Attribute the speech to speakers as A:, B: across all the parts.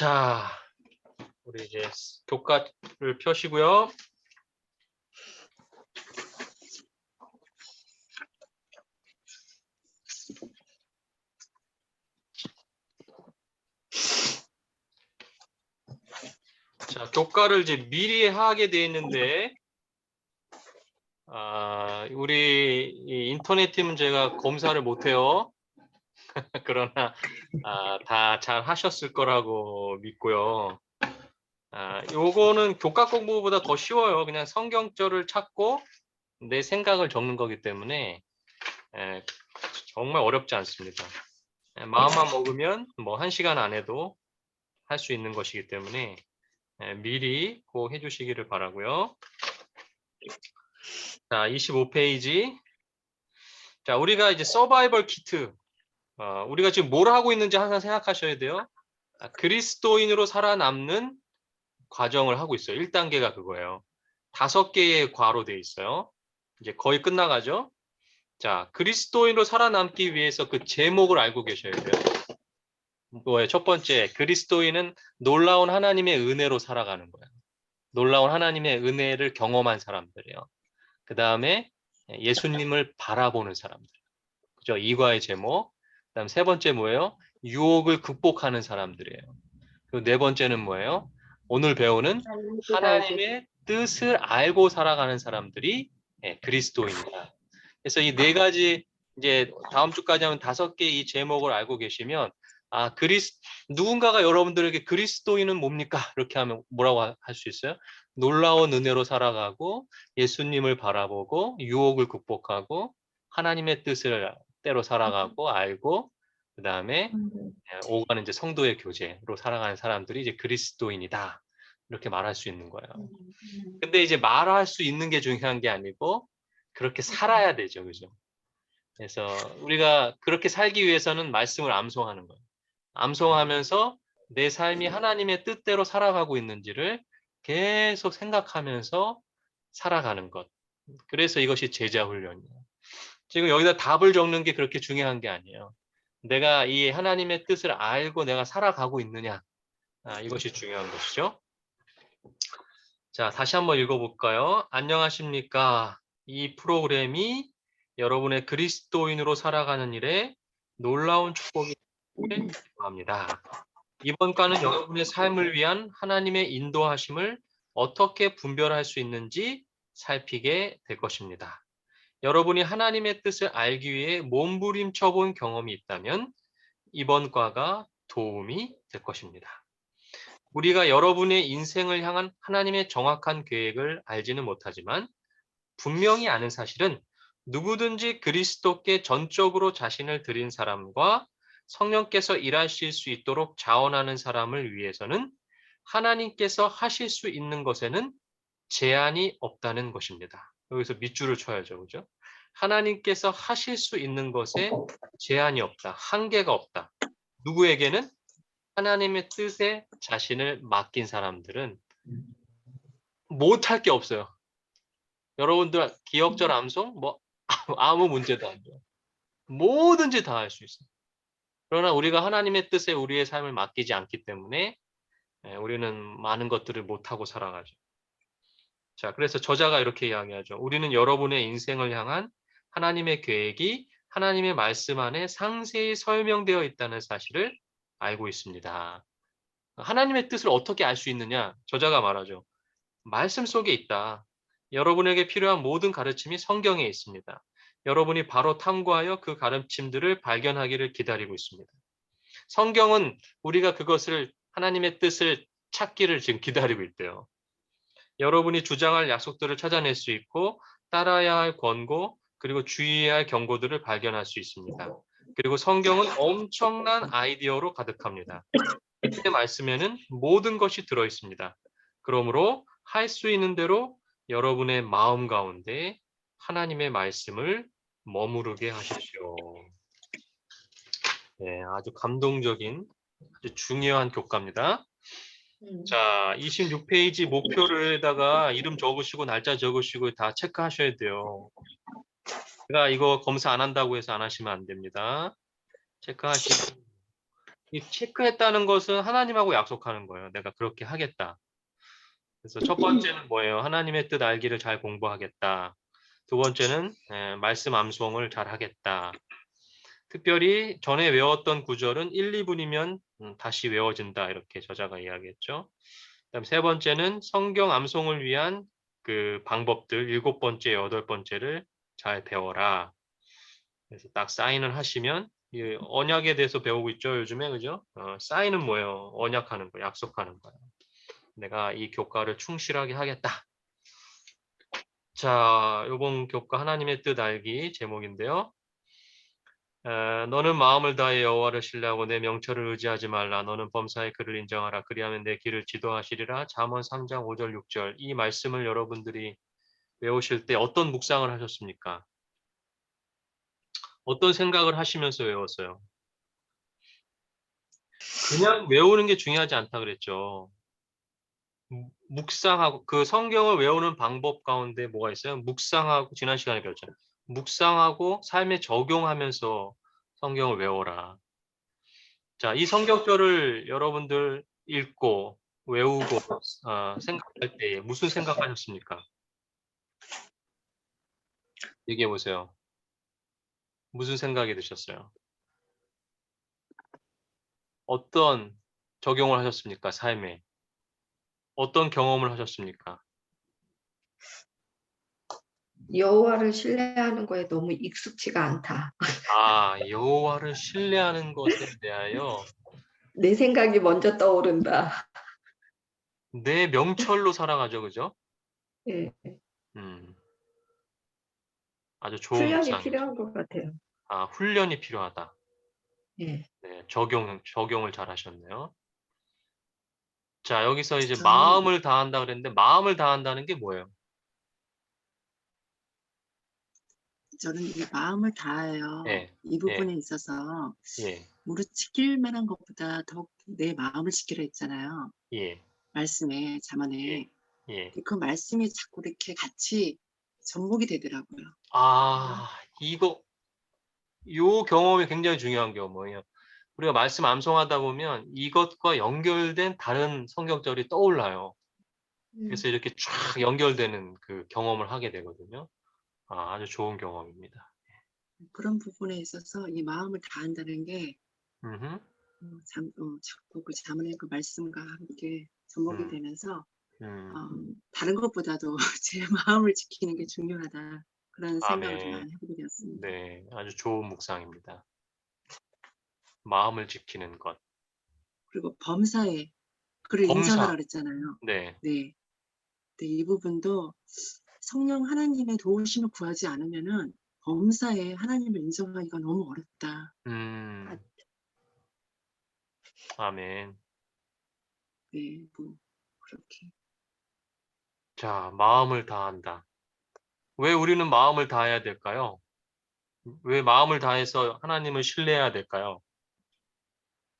A: 자, 우리 이제 교과를 펴시고요. 자, 교과를 이제 미리 하게 돼 있는데, 우리 이 인터넷 팀은 제가 검사를 못해요. 그러나 다 잘 하셨을 거라고 믿고요. 요거는 교과 공부보다 더 쉬워요. 그냥 성경절을 찾고 내 생각을 적는 거기 때문에 정말 어렵지 않습니다. 마음만 먹으면 뭐 1시간 안에도 할 수 있는 것이기 때문에 미리 꼭 해주시기를 바라고요. 자, 25페이지. 자, 우리가 이제 서바이벌 키트. 우리가 지금 뭘 하고 있는지 항상 생각하셔야 돼요. 그리스도인으로 살아남는 과정을 하고 있어요. 1단계가 그거예요. 5개의 과로 되어 있어요. 이제 거의 끝나가죠. 자, 그리스도인으로 살아남기 위해서 그 제목을 알고 계셔야 돼요. 뭐예요? 첫 번째, 그리스도인은 놀라운 하나님의 은혜로 살아가는 거예요. 놀라운 하나님의 은혜를 경험한 사람들이에요. 그 다음에 예수님을 바라보는 사람들. 그죠? 이과의 제목. 그 다음 세 번째 뭐예요? 유혹을 극복하는 사람들이에요. 그리고 네 번째는 뭐예요? 오늘 배우는 하나님의 뜻을 알고 살아가는 사람들이 그리스도인이다. 그래서 이 네 가지 이제 다음 주까지 하면 5개 이 제목을 알고 계시면 누군가가 여러분들에게 그리스도인은 뭡니까? 이렇게 하면 뭐라고 할 수 있어요? 놀라운 은혜로 살아가고 예수님을 바라보고 유혹을 극복하고 하나님의 뜻을 때로 살아가고 알고 그 다음에 오가는 이제 성도의 교제로 살아가는 사람들이 이제 그리스도인이다. 이렇게 말할 수 있는 거예요. 근데 이제 말할 수 있는 게 중요한 게 아니고 그렇게 살아야 되죠. 그죠? 그래서 우리가 그렇게 살기 위해서는 말씀을 암송하는 거예요. 암송하면서 내 삶이 하나님의 뜻대로 살아가고 있는지를 계속 생각하면서 살아가는 것. 그래서 이것이 제자 훈련이에요. 지금 여기다 답을 적는 게 그렇게 중요한 게 아니에요. 내가 이 하나님의 뜻을 알고 내가 살아가고 있느냐. 이것이 중요한 것이죠. 자, 다시 한번 읽어볼까요? 안녕하십니까. 이 프로그램이 여러분의 그리스도인으로 살아가는 일에 놀라운 축복이 되기를 기도합니다. 이번 과는 여러분의 삶을 위한 하나님의 인도하심을 어떻게 분별할 수 있는지 살피게 될 것입니다. 여러분이 하나님의 뜻을 알기 위해 몸부림쳐 본 경험이 있다면 이번 과가 도움이 될 것입니다. 우리가 여러분의 인생을 향한 하나님의 정확한 계획을 알지는 못하지만 분명히 아는 사실은 누구든지 그리스도께 전적으로 자신을 드린 사람과 성령께서 일하실 수 있도록 자원하는 사람을 위해서는 하나님께서 하실 수 있는 것에는 제한이 없다는 것입니다. 여기서 밑줄을 쳐야죠. 그죠? 하나님께서 하실 수 있는 것에 제한이 없다. 한계가 없다. 누구에게는? 하나님의 뜻에 자신을 맡긴 사람들은 못할 게 없어요. 여러분들 기억절 암송 뭐 아무 문제도 안 돼요. 뭐든지 다 할 수 있어요. 그러나 우리가 하나님의 뜻에 우리의 삶을 맡기지 않기 때문에 우리는 많은 것들을 못하고 살아가죠. 자, 그래서 저자가 이렇게 이야기하죠. 우리는 여러분의 인생을 향한 하나님의 계획이 하나님의 말씀 안에 상세히 설명되어 있다는 사실을 알고 있습니다. 하나님의 뜻을 어떻게 알 수 있느냐? 저자가 말하죠. 말씀 속에 있다. 여러분에게 필요한 모든 가르침이 성경에 있습니다. 여러분이 바로 탐구하여 그 가르침들을 발견하기를 기다리고 있습니다. 성경은 우리가 그것을 하나님의 뜻을 찾기를 지금 기다리고 있대요. 여러분이 주장할 약속들을 찾아낼 수 있고 따라야 할 권고 그리고 주의해야 할 경고들을 발견할 수 있습니다. 그리고 성경은 엄청난 아이디어로 가득합니다. 그때 말씀에는 모든 것이 들어 있습니다. 그러므로 할 수 있는 대로 여러분의 마음 가운데 하나님의 말씀을 머무르게 하십시오. 네, 아주 감동적인 아주 중요한 교과입니다. 자, 26페이지 목표를에다가 이름 적으시고 날짜 적으시고 다 체크하셔야 돼요. 제가 이거 검사 안 한다고 해서 안 하시면 안 됩니다. 체크하시고 이 체크했다는 것은 하나님하고 약속하는 거예요. 내가 그렇게 하겠다. 그래서 첫 번째는 뭐예요? 하나님의 뜻 알기를 잘 공부하겠다. 두 번째는 말씀 암송을 잘 하겠다. 특별히 전에 외웠던 구절은 1, 2분이면 다시 외워진다. 이렇게 저자가 이야기했죠. 그다음 세 번째는 성경 암송을 위한 그 방법들 7번째, 8번째를 잘 배워라. 그래서 딱 사인을 하시면 이 언약에 대해서 배우고 있죠, 요즘에. 그죠? 사인은 뭐예요? 언약하는 거, 약속하는 거예요. 내가 이 교과를 충실하게 하겠다. 자, 요번 교과 하나님의 뜻 알기 제목인데요. 너는 마음을 다해 여호와를 신뢰하고 내 명철을 의지하지 말라. 너는 범사의 그를 인정하라. 그리하면 내 길을 지도하시리라. 잠언 3장 5절 6절. 이 말씀을 여러분들이 외우실 때 어떤 묵상을 하셨습니까? 어떤 생각을 하시면서 외웠어요? 그냥 외우는 게 중요하지 않다 그랬죠. 묵상하고 그 성경을 외우는 방법 가운데 뭐가 있어요? 묵상하고 지난 시간에 배웠잖아요. 묵상하고 삶에 적용하면서 성경을 외워라. 자, 이 성경절을 여러분들 읽고 외우고 생각할 때 무슨 생각하셨습니까? 얘기해 보세요. 무슨 생각이 드셨어요? 어떤 적용을 하셨습니까? 삶에. 어떤 경험을 하셨습니까?
B: 여호와를 신뢰하는 거에 너무 익숙치가 않다.
A: 아, 여호와를 신뢰하는 것에 대하여
B: 내 생각이 먼저 떠오른다.
A: 내 명철로 살아가죠, 그죠?
B: 예,
A: 음, 아주 좋은
B: 훈련이
A: 묵상이죠.
B: 필요한 것 같아요.
A: 아, 훈련이 필요하다.
B: 예,
A: 네, 적용을 잘 하셨네요. 자, 여기서 이제
C: 저는
A: 마음을 다한다 그랬는데 마음을 다한다는 게 뭐예요?
C: 이 마음을 다해요.
A: 예,
C: 이
A: 예,
C: 부분에 있어서
A: 예,
C: 무릇 지킬 만한 것보다 더욱 내 마음을 지키려 했잖아요.
A: 예,
C: 말씀에,
A: 예,
C: 자문에.
A: 예.
C: 그 말씀이 자꾸 이렇게 같이 접목이 되더라고요.
A: 아, 요 경험이 굉장히 중요한 경험이에요. 우리가 말씀 암송하다 보면 이것과 연결된 다른 성경절이 떠올라요. 그래서 이렇게 쫙 연결되는 그 경험을 하게 되거든요. 아, 아주 좋은 경험입니다.
C: 그런 부분에 있어서 이 마음을 다한다는 게
A: 음흠,
C: 자꾸 그 자문의 그 말씀과 함께 접목이
A: 음,
C: 되면서
A: 음.
C: 다른 것보다도 제 마음을 지키는 게 중요하다. 그런 생각을 좀
A: 아멘.
C: 많이 해보게 되었습니다.
A: 네, 아주 좋은 묵상입니다. 마음을 지키는 것.
C: 그리고 범사에 그를 인정하라
A: 범사.
C: 그랬잖아요.
A: 네.
C: 네. 네, 이 부분도 성령 하나님의 도우심을 구하지 않으면은 범사에 하나님을 인정하기가 너무 어렵다.
A: 아멘.
C: 네, 뭐 그렇게.
A: 자, 마음을 다한다. 왜 우리는 마음을 다해야 될까요? 왜 마음을 다해서 하나님을 신뢰해야 될까요?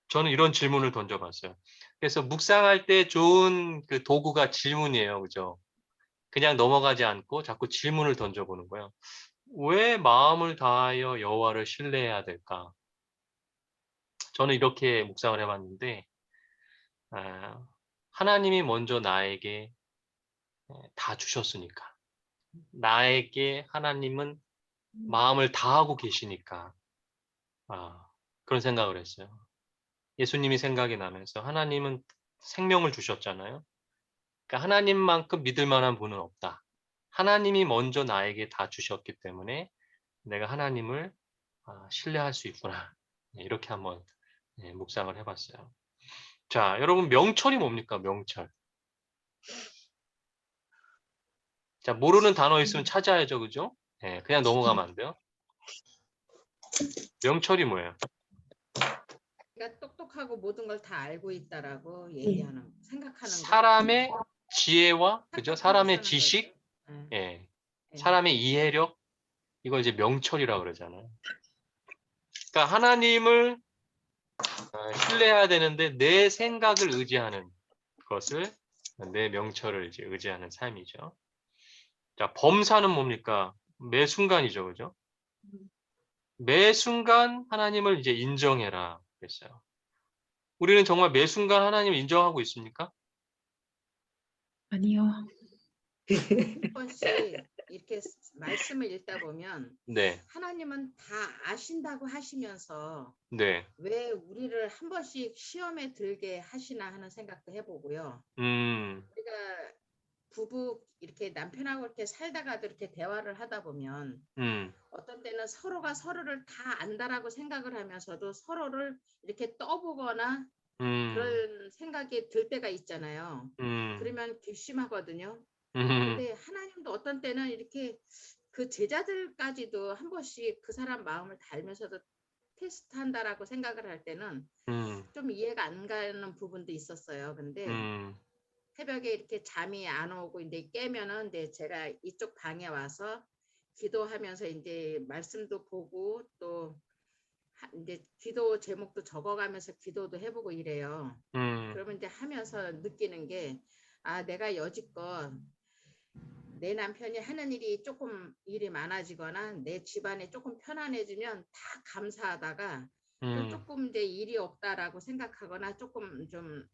A: 저는 이런 질문을 던져봤어요. 그래서 묵상할 때 좋은 그 도구가 질문이에요. 그죠? 그냥 넘어가지 않고 자꾸 질문을 던져보는 거예요. 왜 마음을 다하여 여호와를 신뢰해야 될까? 저는 이렇게 묵상을 해봤는데, 아, 하나님이 먼저 나에게 다 주셨으니까. 나에게 하나님은 마음을 다하고 계시니까. 아, 그런 생각을 했어요. 예수님이 생각이 나면서 하나님은 생명을 주셨잖아요. 그러니까 하나님만큼 믿을 만한 분은 없다. 하나님이 먼저 나에게 다 주셨기 때문에 내가 하나님을 신뢰할 수 있구나. 이렇게 한번 묵상을 해봤어요. 자, 여러분 명철이 뭡니까? 명철. 자, 모르는 단어 있으면 찾아야죠, 그죠? 예, 그냥 넘어가면 안 돼요. 명철이 뭐예요?
D: 그러니까 똑똑하고 모든 걸 다 알고 있다라고 얘기하는 생각하는 거.
A: 사람의 지혜와, 그죠?
D: 착각하고
A: 사람의
D: 사는
A: 지식,
D: 거죠.
A: 예,
D: 예.
A: 사람의 이해력, 이걸 이제 명철이라고 그러잖아요. 그러니까 하나님을 신뢰해야 되는데 내 생각을 의지하는 것을 내 명철을 이제 의지하는 삶이죠. 자, 범사는 뭡니까? 매 순간이죠, 그죠? 매 순간 하나님을 이제 인정해라 그랬어요. 우리는 정말 매 순간 하나님을 인정하고 있습니까?
C: 아니요.
D: 한 번씩 이렇게 말씀을 읽다 보면
A: 네,
D: 하나님은 다 아신다고 하시면서
A: 네,
D: 왜 우리를 한 번씩 시험에 들게 하시나 하는 생각도 해보고요. 우리가 부부 이렇게 남편하고 이렇게 살다가도 이렇게 대화를 하다 보면 어떤 때는 서로가 서로를 다 안다라고 생각을 하면서도 서로를 이렇게 떠보거나 그런 생각이 들 때가 있잖아요. 그러면 괘씸하거든요. 근데 하나님도 어떤 때는 이렇게 그 제자들까지도 한 번씩 그 사람 마음을 달면서도 테스트한다라고 생각을 할 때는 좀 이해가 안 가는 부분도 있었어요. 근데 새벽에 이렇게 잠이 안 오고 이제 깨면은 이제 제가 이쪽 방에 와서 기도하면서 이제 말씀도 보고 또 이제 기도 제목도 적어가면서 기도도 해보고 이래요. 그러면 이제 하면서 느끼는 게 아, 내가 여지껏 내 남편이 하는 일이 조금 일이 많아지거나 내 집안이 조금 편안해지면 다 감사하다가 또 조금 이제 일이 없다라고 생각하거나 조금 좀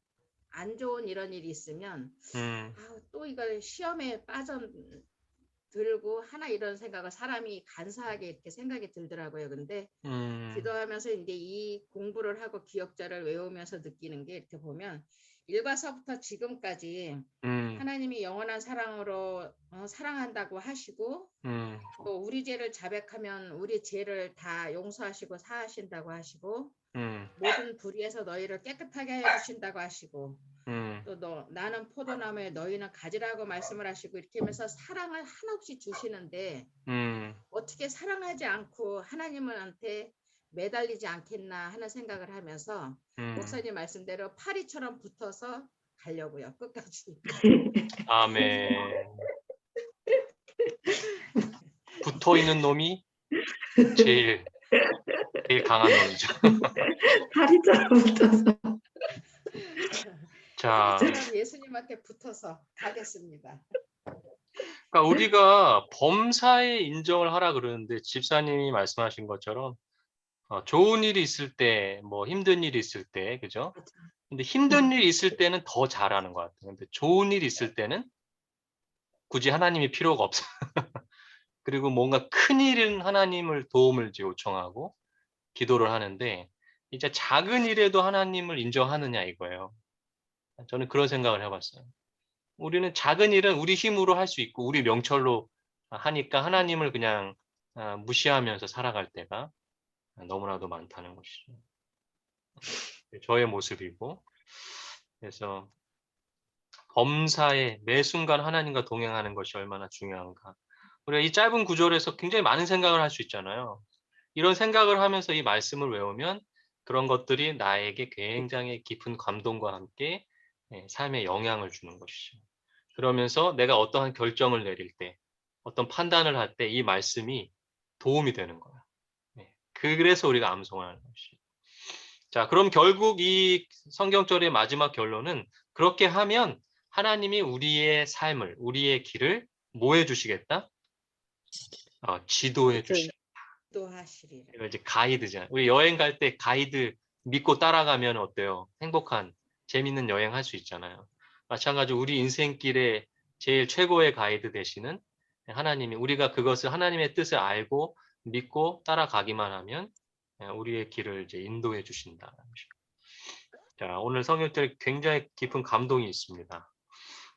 D: 안 좋은 이런 일이 있으면 아, 또 이걸 시험에 빠져들고 하나 이런 생각을 사람이 간사하게 이렇게 생각이 들더라고요. 근데 기도하면서 이제 이 공부를 하고 기억자를 외우면서 느끼는 게 이렇게 보면 일과서부터 지금까지 하나님이 영원한 사랑으로 사랑한다고 하시고 또 우리 죄를 자백하면 우리 죄를 다 용서하시고 사하신다고 하시고 모든 불의에서 너희를 깨끗하게 해주신다고 하시고 또 나는 포도나무에 너희는 가지라고 말씀을 하시고 이렇게 하면서 사랑을 한없이 주시는데 어떻게 사랑하지 않고 하나님한테 매달리지 않겠나 하는 생각을 하면서 목사님 말씀대로 파리처럼 붙어서 가려고요. 끝까지.
A: 아멘. 붙어 있는 놈이 제일 강한 놈이죠.
B: 다리처럼 붙어서.
A: 자,
D: 파리처럼 예수님한테 붙어서 가겠습니다.
A: 그러니까 우리가 범사에 인정을 하라 그러는데 집사님이 말씀하신 것처럼 좋은 일이 있을 때, 뭐 힘든 일이 있을 때, 그죠? 근데 힘든 일이 있을 때는 더 잘하는 것 같아요. 근데 좋은 일이 있을 때는 굳이 하나님이 필요가 없어요. 그리고 뭔가 큰 일은 하나님을 도움을 이제 요청하고 기도를 하는데 이제 작은 일에도 하나님을 인정하느냐 이거예요. 저는 그런 생각을 해봤어요. 우리는 작은 일은 우리 힘으로 할 수 있고 우리 명철로 하니까 하나님을 그냥 무시하면서 살아갈 때가 너무나도 많다는 것이죠. 저의 모습이고 그래서 범사에 매 순간 하나님과 동행하는 것이 얼마나 중요한가. 우리가 이 짧은 구절에서 굉장히 많은 생각을 할 수 있잖아요. 이런 생각을 하면서 이 말씀을 외우면 그런 것들이 나에게 굉장히 깊은 감동과 함께 삶에 영향을 주는 것이죠. 그러면서 내가 어떠한 결정을 내릴 때, 어떤 판단을 할 때 이 말씀이 도움이 되는 거예요. 그래서 우리가 암송하는 것이죠. 자, 그럼 결국 이 성경절의 마지막 결론은 그렇게 하면 하나님이 우리의 삶을, 우리의 길을 뭐 해주시겠다? 지도해 주시겠다.
D: 또 하시리라.
A: 이거 이제 가이드잖아요. 우리 여행 갈 때 가이드 믿고 따라가면 어때요? 행복한, 재밌는 여행 할 수 있잖아요. 마찬가지로 우리 인생길에 제일 최고의 가이드 되시는 하나님이 우리가 그것을 하나님의 뜻을 알고 믿고 따라가기만 하면 우리의 길을 이제 인도해 주신다. 자, 오늘 성경절에 굉장히 깊은 감동이 있습니다.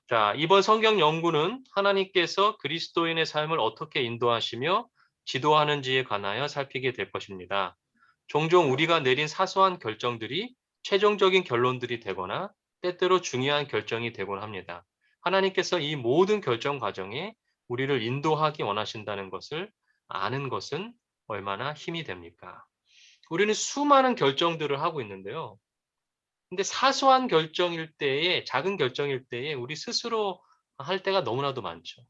A: 자, 이번 성경 연구는 하나님께서 그리스도인의 삶을 어떻게 인도하시며 지도하는지에 관하여 살피게 될 것입니다. 종종 우리가 내린 사소한 결정들이 최종적인 결론들이 되거나 때때로 중요한 결정이 되곤 합니다. 하나님께서 이 모든 결정 과정에 우리를 인도하기 원하신다는 것을 아는 것은 얼마나 힘이 됩니까? 우리는 수많은 결정들을 하고 있는데요. 근데 사소한 결정일 때에, 작은 결정일 때에 우리 스스로 할 때가 너무나도 많죠.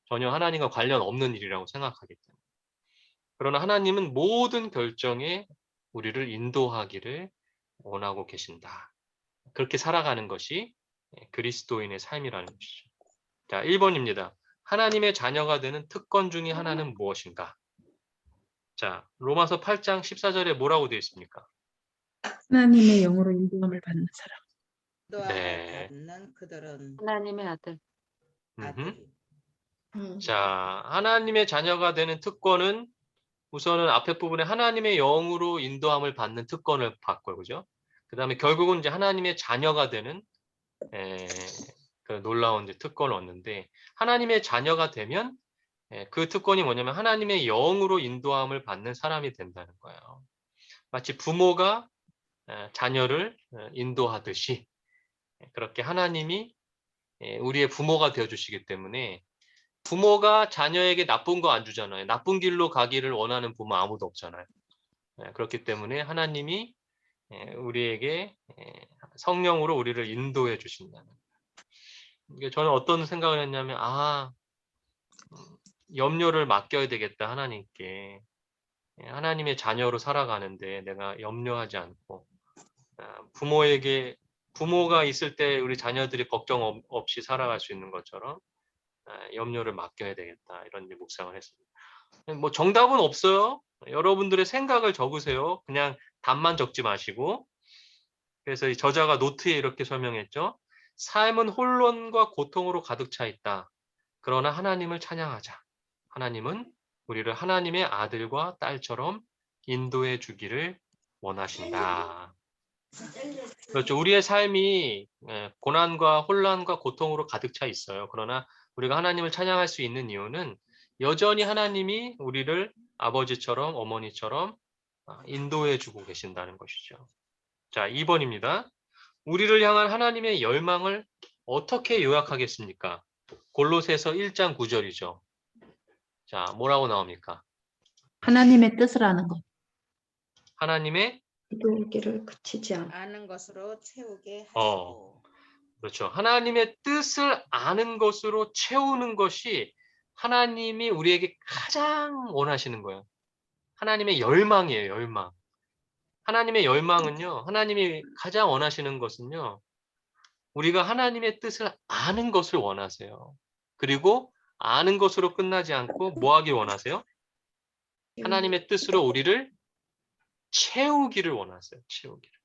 A: 전혀 하나님과 관련 없는 일이라고 생각하기 때문에. 그러나 하나님은 모든 결정에 우리를 인도하기를 원하고 계신다. 그렇게 살아가는 것이 그리스도인의 삶이라는 것이죠. 자, 1번입니다. 하나님의 자녀가 되는 특권 중에 하나는 무엇인가? 자, 로마서 8장 14절에 뭐라고 되어 있습니까?
E: 하나님의 영으로 인도함을 받는 사람.
D: 인도함을
A: 네.
D: 받는 그들은
F: 하나님의 아들.
D: 아들이.
A: 자, 하나님의 자녀가 되는 특권은 우선은 앞에 부분에 하나님의 영으로 인도함을 받는 특권을 받고요, 그죠? 그 다음에 결국은 이제 하나님의 자녀가 되는 그 놀라운 이제 특권을 얻는데, 하나님의 자녀가 되면 그 특권이 뭐냐면 하나님의 영으로 인도함을 받는 사람이 된다는 거예요. 마치 부모가 자녀를 인도하듯이 그렇게 하나님이 우리의 부모가 되어주시기 때문에, 부모가 자녀에게 나쁜 거 안 주잖아요. 나쁜 길로 가기를 원하는 부모 아무도 없잖아요. 그렇기 때문에 하나님이 우리에게 성령으로 우리를 인도해 주신다는 거예요. 저는 어떤 생각을 했냐면, 염려를 맡겨야 되겠다, 하나님께. 하나님의 자녀로 살아가는데 내가 염려하지 않고, 부모가 있을 때 우리 자녀들이 걱정 없이 살아갈 수 있는 것처럼 염려를 맡겨야 되겠다, 이런 묵상을 했습니다. 뭐 정답은 없어요. 여러분들의 생각을 적으세요. 그냥 답만 적지 마시고. 그래서 이 저자가 노트에 이렇게 설명했죠. 삶은 혼돈과 고통으로 가득 차 있다. 그러나 하나님을 찬양하자. 하나님은 우리를 하나님의 아들과 딸처럼 인도해 주기를 원하신다. 그렇죠. 우리의 삶이 고난과 혼란과 고통으로 가득 차 있어요. 그러나 우리가 하나님을 찬양할 수 있는 이유는 여전히 하나님이 우리를 아버지처럼 어머니처럼 인도해 주고 계신다는 것이죠. 자, 2번입니다. 우리를 향한 하나님의 열망을 어떻게 요약하겠습니까? 골로새서 1장 9절이죠. 자, 뭐라고 나옵니까?
E: 하나님의 뜻을 아는 것.
A: 하나님의
B: 기도하기를 그치지 않고
D: 아는 것으로 채우게
A: 어.
D: 하시고.
A: 그렇죠. 하나님의 뜻을 아는 것으로 채우는 것이 하나님이 우리에게 가장 원하시는 거예요. 하나님의 열망이에요, 열망. 하나님의 열망은요, 하나님이 가장 원하시는 것은요, 우리가 하나님의 뜻을 아는 것을 원하세요. 그리고 아는 것으로 끝나지 않고 뭐 하길 원하세요? 하나님의 뜻으로 우리를 채우기를 원하세요. 채우기를.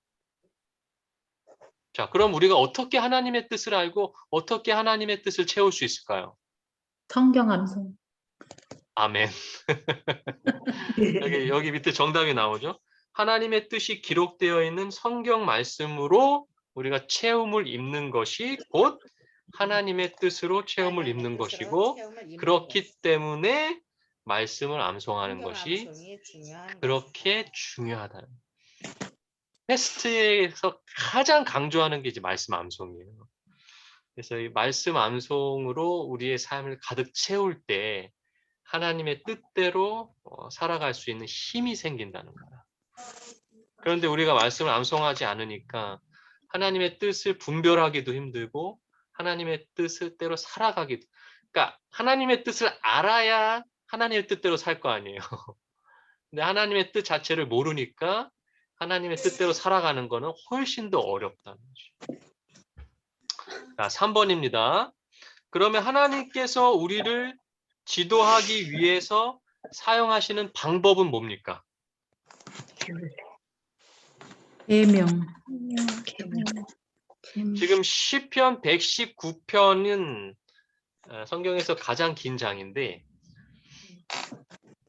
A: 자, 그럼 우리가 어떻게 하나님의 뜻을 알고 어떻게 하나님의 뜻을 채울 수 있을까요?
E: 성경 암송.
A: 아멘. 여기 밑에 정답이 나오죠. 하나님의 뜻이 기록되어 있는 성경 말씀으로 우리가 체험을 입는 것이 곧 하나님의 뜻으로 체험을 입는 것이고, 그렇기 때문에 말씀을 암송하는 것이 그렇게 중요하다는 거예요. 테스트에서 가장 강조하는 게 이제 말씀 암송이에요. 그래서 이 말씀 암송으로 우리의 삶을 가득 채울 때 하나님의 뜻대로 살아갈 수 있는 힘이 생긴다는 거야. 그런데 우리가 말씀을 암송하지 않으니까 하나님의 뜻을 분별하기도 힘들고 하나님의 뜻대로 살아가기도. 그러니까 하나님의 뜻을 알아야 하나님의 뜻대로 살 거 아니에요. 근데 하나님의 뜻 자체를 모르니까 하나님의 뜻대로 살아가는 거는 훨씬 더 어렵다는 거죠. 자, 3번입니다. 그러면 하나님께서 우리를 지도하기 위해서 사용하시는 방법은 뭡니까?
E: 계명.
A: 지금 시편 119편은 성경에서 가장 긴 장인데,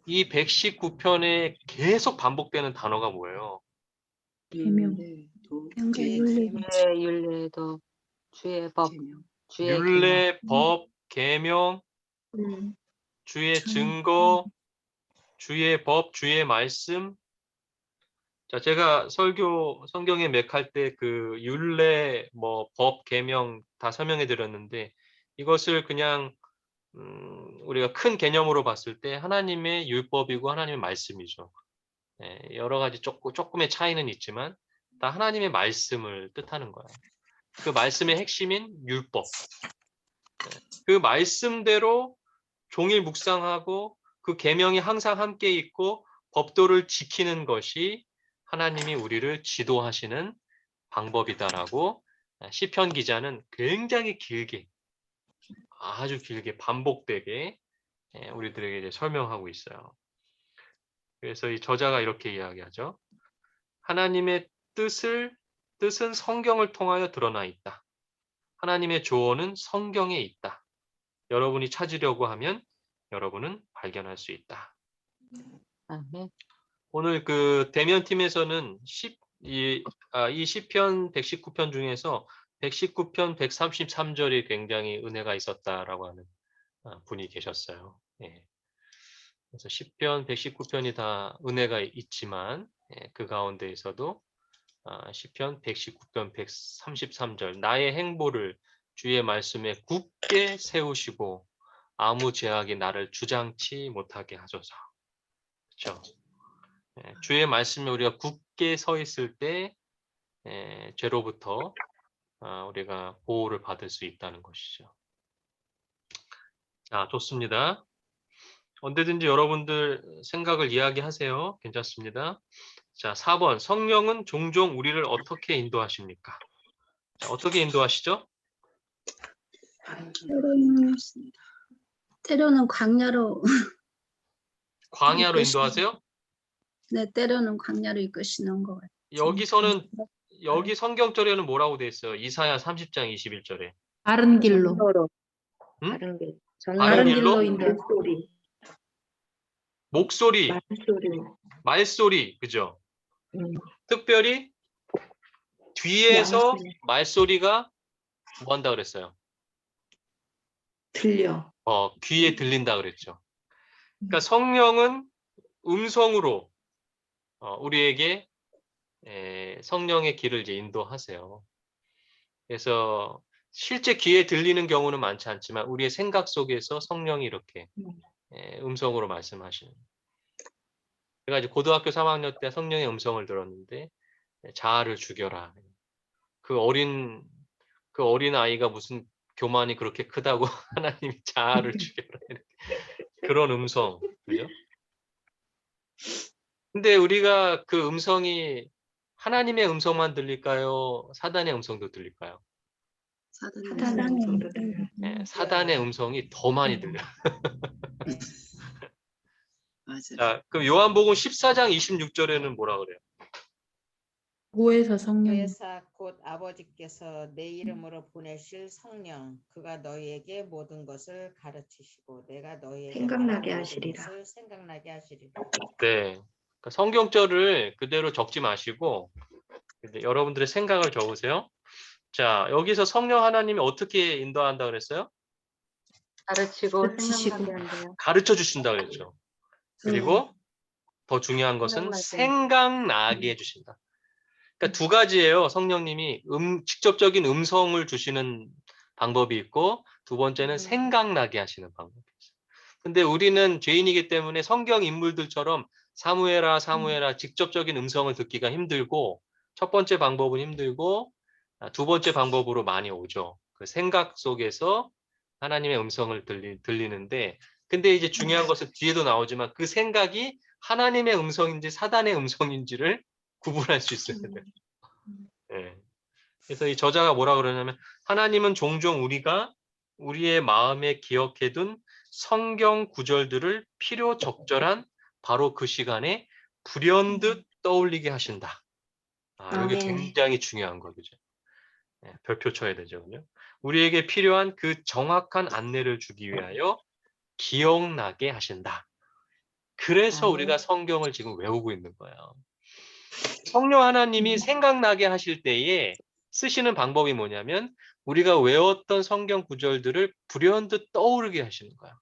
A: 이 119편에 계속 반복되는 단어가 뭐예요?
E: 계명.
F: 주의 윤례도 주의 법, 주의
A: 율례, 법, 계명, 주의 증거, 주의 법, 주의 말씀. 자, 제가 성경에 맥할 때 그 율례, 법, 계명 다 설명해 드렸는데, 이것을 그냥 우리가 큰 개념으로 봤을 때 하나님의 율법이고 하나님의 말씀이죠. 여러 가지 조금의 차이는 있지만 다 하나님의 말씀을 뜻하는 거예요. 그 말씀의 핵심인 율법. 그 말씀대로 종일 묵상하고 그 계명이 항상 함께 있고 법도를 지키는 것이 하나님이 우리를 지도하시는 방법이다라고 시편 기자는 굉장히 길게, 아주 길게 반복되게 우리들에게 이제 설명하고 있어요. 그래서 이 저자가 이렇게 이야기하죠. 하나님의 뜻은 성경을 통하여 드러나 있다. 하나님의 조언은 성경에 있다. 여러분이 찾으려고 하면 여러분은 발견할 수 있다.
F: 아멘.
A: 오늘 그 대면팀에서는 이 시편 119편 중에서 119편 133절이 굉장히 은혜가 있었다라고 하는 분이 계셨어요. 예. 그래서 시편 119편이 다 은혜가 있지만 그 가운데에서도 시편 119편 133절 나의 행보를 주의 말씀에 굳게 세우시고 아무 제약이 나를 주장치 못하게 하소서. 그렇죠? 주의 말씀에 우리가 굳게 서 있을 때 죄로부터 우리가 보호를 받을 수 있다는 것이죠. 자, 좋습니다. 언제든지 여러분들 생각을 이야기하세요. 괜찮습니다. 자, 4번. 성령은 종종 우리를 어떻게 인도하십니까? 자, 어떻게 인도하시죠?
G: 때로는 광야로
A: 광야로
G: 이끄시는-
A: 인도하세요?
G: 네, 때로는 광야로 이끄시는 것 같아요.
A: 여기서는 여기 성경절에는 뭐라고 돼 있어요? 이사야 30장 21절에.
E: 바른 길로.
A: 응?
F: 다른 길.
A: 바른
E: 바른
A: 길로?
E: 길로 인도.
A: 목소리, 말소리, 그죠? 특별히 뒤에서 말소리가 뭐 한다 그랬어요?
B: 들려.
A: 귀에 들린다 그랬죠. 그러니까 성령은 음성으로 우리에게 성령의 길을 이제 인도하세요. 그래서 실제 귀에 들리는 경우는 많지 않지만 우리의 생각 속에서 성령이 이렇게 음성으로 말씀하시는. 제가 이제 고등학교 3학년 때 성령의 음성을 들었는데 자아를 죽여라. 그 어린 아이가 무슨 교만이 그렇게 크다고 하나님이 자아를 죽여라. 그런 음성, 그죠? 근데 우리가 그 음성이 하나님의 음성만 들릴까요? 사단의 음성도 들릴까요?
B: 사단의 음성도 들려.
A: 사단의 음성이 더 많이 들려요.
C: 맞아요.
A: 자, 그럼 요한복음 14장 26절에는 뭐라 그래요?
E: 구에서 성령.
D: 회사 곧 아버지께서 내 이름으로 보내실 성령 그가 너희에게 모든 것을 가르치시고 내가 너희에게
B: 생각나게
D: 말한 모든
B: 하시리라.
D: 것을 생각나게 하시리라.
A: 네. 그러니까 성경절을 그대로 적지 마시고 이제 여러분들의 생각을 적으세요. 자, 여기서 성령 하나님이 어떻게 인도한다 그랬어요?
F: 가르치고
B: 가르치시고.
F: 생각나게 한대요.
A: 가르쳐 주신다 그랬죠. 그리고 더 중요한 것은
F: 생각나게.
A: 생각나게 해주신다. 그러니까 두 가지예요. 성령님이 직접적인 음성을 주시는 방법이 있고 두 번째는 생각나게 하시는 방법이 있어요. 근데 우리는 죄인이기 때문에 성경 인물들처럼 사무엘아 직접적인 음성을 듣기가 힘들고 첫 번째 방법은 힘들고 두 번째 방법으로 많이 오죠. 그 생각 속에서 하나님의 음성을 들리는데 근데 이제 중요한 것은 뒤에도 나오지만 그 생각이 하나님의 음성인지 사단의 음성인지를 구분할 수 있어야 돼요. 네. 그래서 이 저자가 뭐라 그러냐면 하나님은 종종 우리가 우리의 마음에 기억해둔 성경 구절들을 필요 적절한 바로 그 시간에 불현듯 떠올리게 하신다. 여기
B: 아멘.
A: 굉장히 중요한 거죠. 네, 별표 쳐야 되죠. 그죠? 우리에게 필요한 그 정확한 안내를 주기 위하여 기억나게 하신다. 그래서 우리가 성경을 지금 외우고 있는 거예요. 성령 하나님이 생각나게 하실 때에 쓰시는 방법이 뭐냐면 우리가 외웠던 성경 구절들을 불현듯 떠오르게 하시는 거예요.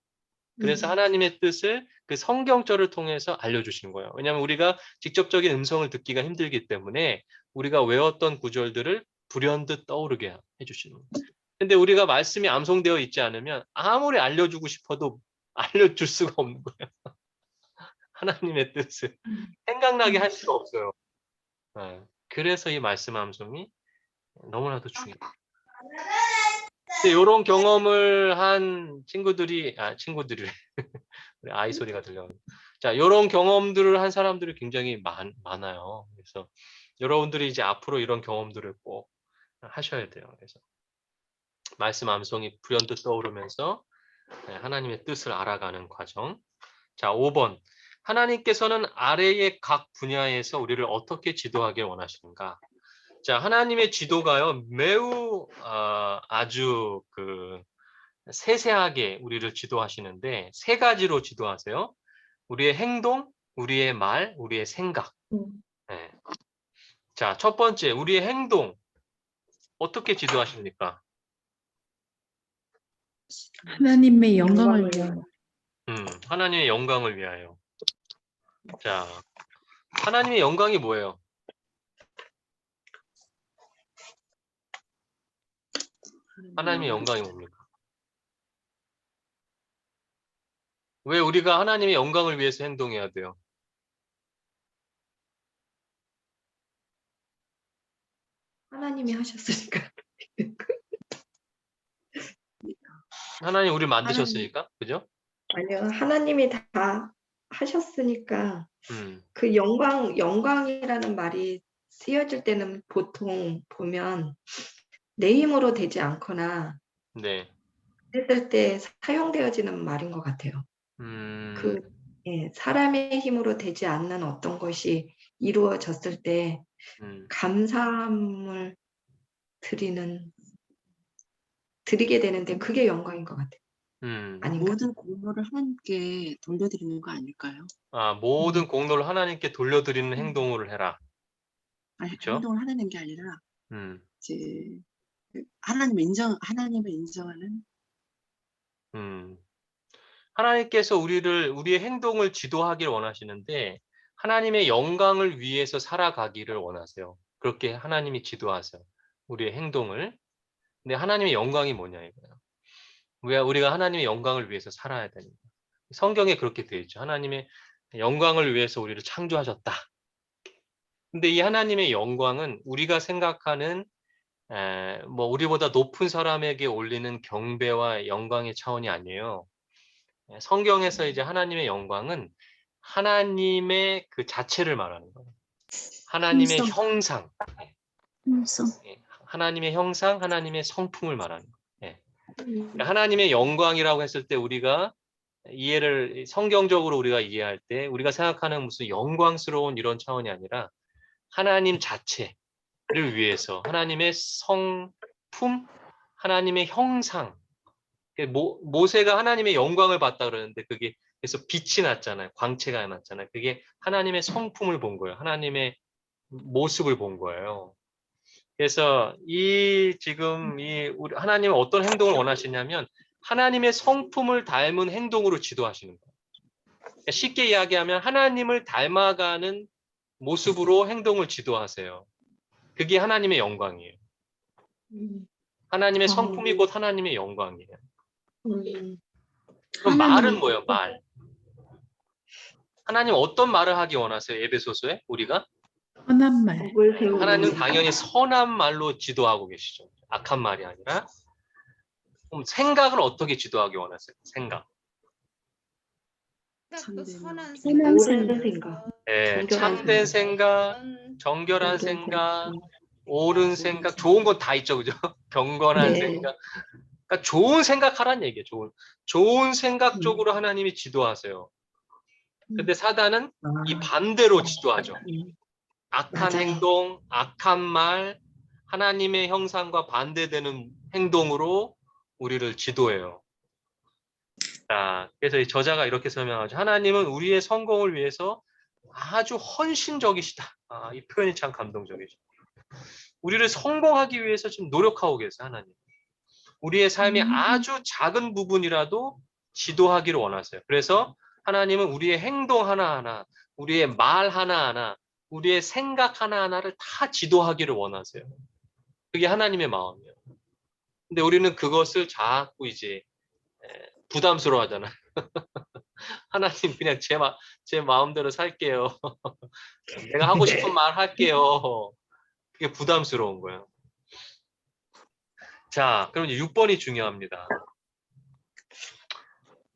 A: 그래서 하나님의 뜻을 그 성경절을 통해서 알려주시는 거예요. 왜냐하면 우리가 직접적인 음성을 듣기가 힘들기 때문에 우리가 외웠던 구절들을 불현듯 떠오르게 해주시는 거예요. 근데 우리가 말씀이 암송되어 있지 않으면 아무리 알려주고 싶어도 알려줄 수가 없는 거예요. 하나님의 뜻을 생각나게 할 수가 없어요. 그래서 이 말씀 암송이 너무나도 중요해요. 이런 경험을 한 친구들이 우리 아이 소리가 들려요. 자, 이런 경험들을 한 사람들이 굉장히 많아요. 그래서 여러분들이 이제 앞으로 이런 경험들을 꼭 하셔야 돼요. 그래서 말씀 암송이 불현듯 떠오르면서 하나님의 뜻을 알아가는 과정. 자, 5번. 하나님께서는 아래의 각 분야에서 우리를 어떻게 지도하길 원하시는가? 자, 하나님의 지도가요, 매우 아주 세세하게 우리를 지도하시는데 세 가지로 지도하세요. 우리의 행동, 우리의 말, 우리의 생각. 네. 자, 첫 번째, 우리의 행동. 어떻게 지도하십니까?
E: 하나님의 영광을 위하여.
A: 하나님의 영광을 위하여. 자, 하나님의 영광이 뭐예요? 하나님의 영광이 뭡니까? 왜 우리가 하나님의 영광을 위해서 행동해야 돼요?
B: 하나님이 하셨으니까.
A: 하나님 우리 만드셨으니까, 그죠?
B: 아니요, 하나님이 다 하셨으니까
A: 음,
B: 그 영광이라는 말이 쓰여질 때는 보통 보면 내 힘으로 되지 않거나
A: 네.
B: 했을 때 사용되어지는 말인 것 같아요. 사람의 힘으로 되지 않는 어떤 것이 이루어졌을 때 감사함을 드리게 되는데 그게 영광인 것 같아요. 아닌가?
C: 모든 공로를 하나님께 돌려드리는 거 아닐까요?
A: 모든 공로를 하나님께 돌려드리는 행동을 해라.
C: 아니,
A: 그쵸?
C: 행동을 하는 게 아니라 이제 하나님을 인정하는.
A: 하나님께서 우리의 행동을 지도하길 원하시는데 하나님의 영광을 위해서 살아가기를 원하세요. 그렇게 하나님이 지도하세요. 우리의 행동을. 근데 하나님의 영광이 뭐냐 이거예요. 왜 우리가 하나님의 영광을 위해서 살아야 되는가? 성경에 그렇게 되어 있죠. 하나님의 영광을 위해서 우리를 창조하셨다. 근데 이 하나님의 영광은 우리가 생각하는 우리보다 높은 사람에게 올리는 경배와 영광의 차원이 아니에요. 성경에서 이제 하나님의 영광은 하나님의 그 자체를 말하는 거예요. 하나님의 형상. 하나님의 형상, 하나님의 성품을 말하는 거예요. 하나님의 영광이라고 했을 때 우리가 성경적으로 우리가 이해할 때 우리가 생각하는 무슨 영광스러운 이런 차원이 아니라 하나님 자체를 위해서 하나님의 성품, 하나님의 형상. 모세가 하나님의 영광을 봤다 그러는데 그게 그래서 빛이 났잖아요. 광채가 났잖아요. 그게 하나님의 성품을 본 거예요. 하나님의 모습을 본 거예요. 그래서 우리 하나님은 어떤 행동을 원하시냐면 하나님의 성품을 닮은 행동으로 지도하시는 거예요. 그러니까 쉽게 이야기하면 하나님을 닮아가는 모습으로 행동을 지도하세요. 그게 하나님의 영광이에요. 하나님의 성품이 곧 하나님의 영광이에요. 그럼 말은 뭐예요? 말. 하나님 어떤 말을 하기 원하세요? 에베소서에 우리가?
E: 선한 말.
A: 하나님은 당연히 선한 말로 지도하고 계시죠. 악한 말이 아니라. 그럼 생각은 어떻게 지도하기 원하세요? 생각.
D: 선한
B: 생각.
A: 참된 생각, 정결한 생각, 옳은 생각, 좋은 건 다 있죠, 그죠? 경건한 생각. 그러니까 좋은 생각하라는 얘기예요. 좋은 생각 쪽으로 하나님이 지도하세요. 근데 사단은 이 반대로 지도하죠. 악한 행동, 악한 말, 하나님의 형상과 반대되는 행동으로 우리를 지도해요. 자, 그래서 이 저자가 이렇게 설명하죠. 하나님은 우리의 성공을 위해서 아주 헌신적이시다. 이 표현이 참 감동적이죠. 우리를 성공하기 위해서 지금 노력하고 계세요, 하나님. 우리의 삶의 아주 작은 부분이라도 지도하기를 원하세요. 그래서 하나님은 우리의 행동 하나하나, 우리의 말 하나하나, 우리의 생각 하나하나를 다 지도하기를 원하세요. 그게 하나님의 마음이에요. 근데 우리는 그것을 자꾸 이제 부담스러워 하잖아요. 하나님 그냥 제 마음대로 살게요. 내가 하고 싶은 말 할게요. 그게 부담스러운 거예요. 자, 그럼 이제 6번이 중요합니다.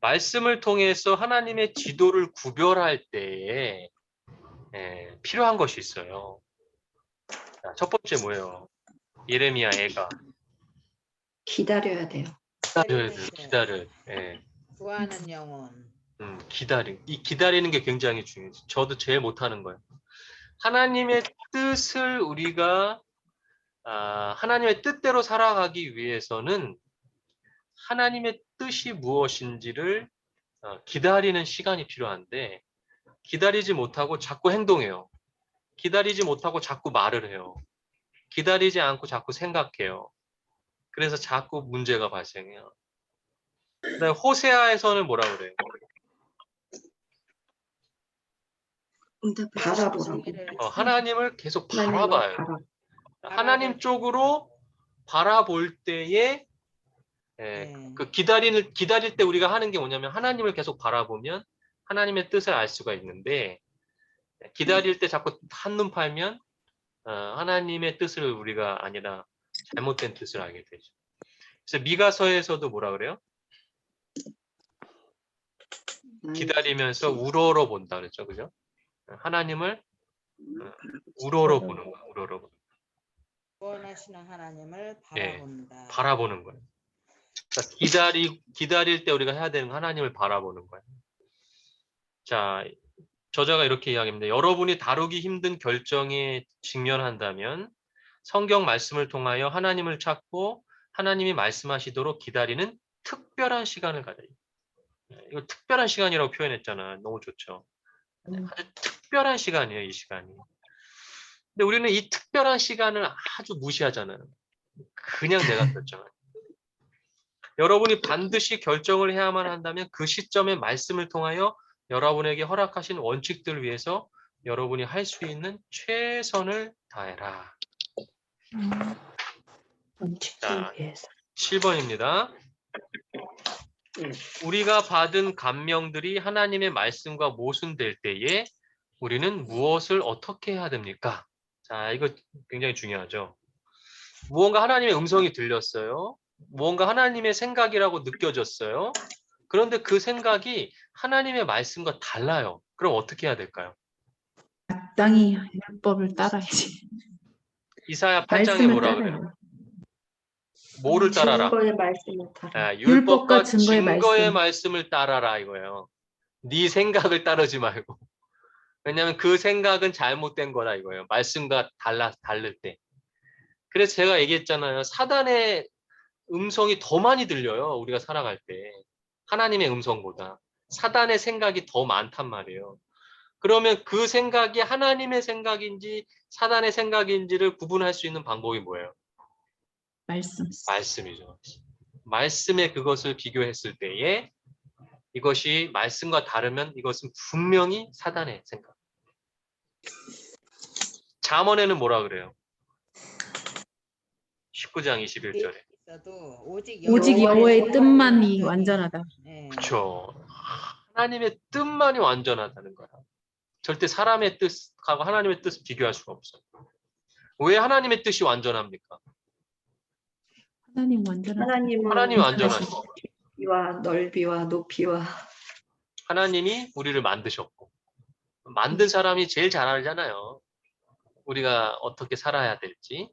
A: 말씀을 통해서 하나님의 지도를 구별할 때에 필요한 것이 있어요. 자, 첫 번째 뭐예요? 예레미야 애가.
B: 기다려야 돼요.
A: 기다려야 돼요.
D: 구하는 영혼.
A: 이 기다리는 게 굉장히 중요해요. 저도 제일 못하는 거예요. 하나님의 뜻을 우리가 하나님의 뜻대로 살아가기 위해서는 하나님의 뜻이 무엇인지를 기다리는 시간이 필요한데 기다리지 못하고 자꾸 행동해요. 기다리지 못하고 자꾸 말을 해요. 기다리지 않고 자꾸 생각해요. 그래서 자꾸 문제가 발생해요. 그다음에 호세아에서는 뭐라 그래요?
C: 응답해
B: 바라보라고.
C: 주시고
A: 하나님을 계속
B: 하나님을
A: 바라봐요.
B: 바라.
A: 하나님 쪽으로 바라볼 때에 그 기다릴 때 우리가 하는 게 뭐냐면 하나님을 계속 바라보면 하나님의 뜻을 알 수가 있는데 기다릴 때 자꾸 한눈 팔면 하나님의 뜻을 우리가 아니라 잘못된 뜻을 알게 되죠. 그래서 미가서에서도 뭐라 그래요? 기다리면서 우러러 본다 그랬죠, 그죠? 하나님을 우러러 보는 거야, 우러러 보는.
D: 구원하시는 하나님을
A: 예,
D: 바라본다.
A: 바라보는 거예요. 그러니까 기다릴 때 우리가 해야 되는 건 하나님을 바라보는 거예요. 자, 저자가 이렇게 이야기합니다. 여러분이 다루기 힘든 결정에 직면한다면 성경 말씀을 통하여 하나님을 찾고 하나님이 말씀하시도록 기다리는 특별한 시간을 가져요. 이거 특별한 시간이라고 표현했잖아. 너무 좋죠. 아주 특별한 시간이에요, 이 시간이. 근데 우리는 이 특별한 시간을 아주 무시하잖아요. 그냥 내가 결정해. 여러분이 반드시 결정을 해야만 한다면 그 시점에 말씀을 통하여 여러분에게 허락하신 원칙들을 위해서 여러분이 할 수 있는 최선을 다해라.
B: 원칙을
A: 자,
B: 위해서.
A: 7번입니다. 우리가 받은 감명들이 하나님의 말씀과 모순될 때에 우리는 무엇을 어떻게 해야 됩니까? 자, 이거 굉장히 중요하죠. 무언가 하나님의 음성이 들렸어요. 무언가 하나님의 생각이라고 느껴졌어요. 그런데 그 생각이 하나님의 말씀과 달라요. 그럼 어떻게 해야 될까요?
E: 마땅히 율법을 따라야지.
A: 이사야 8장에
E: 말씀을
A: 뭐라 그래요?
E: 따라요.
A: 뭐를 따라라?
B: 증거의 말씀을 따라.
A: 율법과
E: 증거의
A: 증거의
E: 말씀.
A: 말씀을 따라라 이거예요. 네 생각을 따르지 말고. 왜냐하면 그 생각은 잘못된 거라 이거예요. 말씀과 다를 때. 그래서 제가 얘기했잖아요. 사단의 음성이 더 많이 들려요. 우리가 살아갈 때. 하나님의 음성보다. 사단의 생각이 더 많단 말이에요. 그러면 그 생각이 하나님의 생각인지 사단의 생각인지를 구분할 수 있는 방법이 뭐예요?
E: 말씀.
A: 말씀이죠. 말씀에 그것을 비교했을 때에 이것이 말씀과 다르면 이것은 분명히 사단의 생각. 잠언에는 뭐라 그래요? 19장 21절에.
D: 있어도 오직
E: 여호와의 뜻만이
D: 뜻이
E: 완전하다.
A: 그렇죠. 하나님의 뜻만이 완전하다는 거야. 절대 사람의 뜻하고 하나님의 뜻을 비교할 수가 없어. 왜 하나님의 뜻이 완전합니까?
E: 하나님 완전하다.
A: 하나님이 완전하시죠.
B: 깊이와 넓이와 높이와
A: 하나님이 우리를 만드셨고 만든 사람이 제일 잘 알잖아요. 우리가 어떻게 살아야 될지.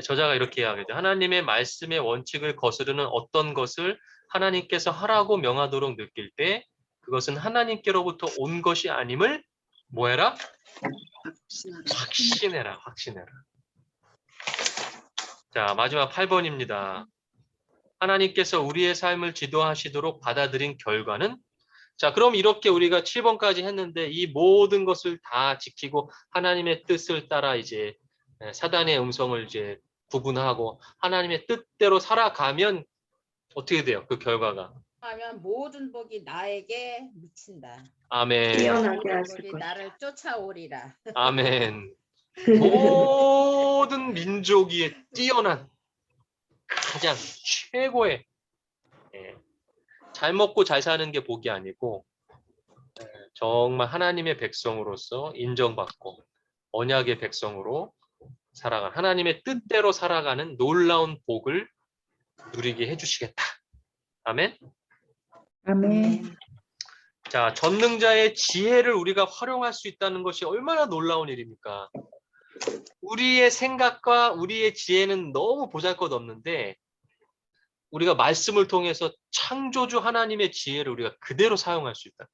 A: 저자가 이렇게 이야기하죠. 하나님의 말씀의 원칙을 거스르는 어떤 것을 하나님께서 하라고 명하도록 느낄 때 그것은 하나님께로부터 온 것이 아님을 뭐해라? 확신해라. 확신해라. 자, 마지막 8번입니다. 하나님께서 우리의 삶을 지도하시도록 받아들인 결과는 자, 그럼 이렇게 우리가 7번까지 했는데 이 모든 것을 다 지키고 하나님의 뜻을 따라 이제 사단의 음성을 이제 구분하고 하나님의 뜻대로 살아가면 어떻게 돼요? 그 결과가.
D: 하면 모든 복이 나에게 미친다.
A: 아멘.
B: 뛰어나게 하실
D: 복이
B: 것이다.
D: 나를 쫓아오리라.
A: 아멘. 모든 민족이 뛰어난 가장 최고의 잘 먹고 잘 사는 게 복이 아니고 정말 하나님의 백성으로서 인정받고 언약의 백성으로 살아가는 하나님의 뜻대로 살아가는 놀라운 복을 누리게 해주시겠다. 아멘.
E: 아멘.
A: 자, 전능자의 지혜를 우리가 활용할 수 있다는 것이 얼마나 놀라운 일입니까? 우리의 생각과 우리의 지혜는 너무 보잘것없는데 우리가 말씀을 통해서 창조주 하나님의 지혜를 우리가 그대로 사용할 수 있다.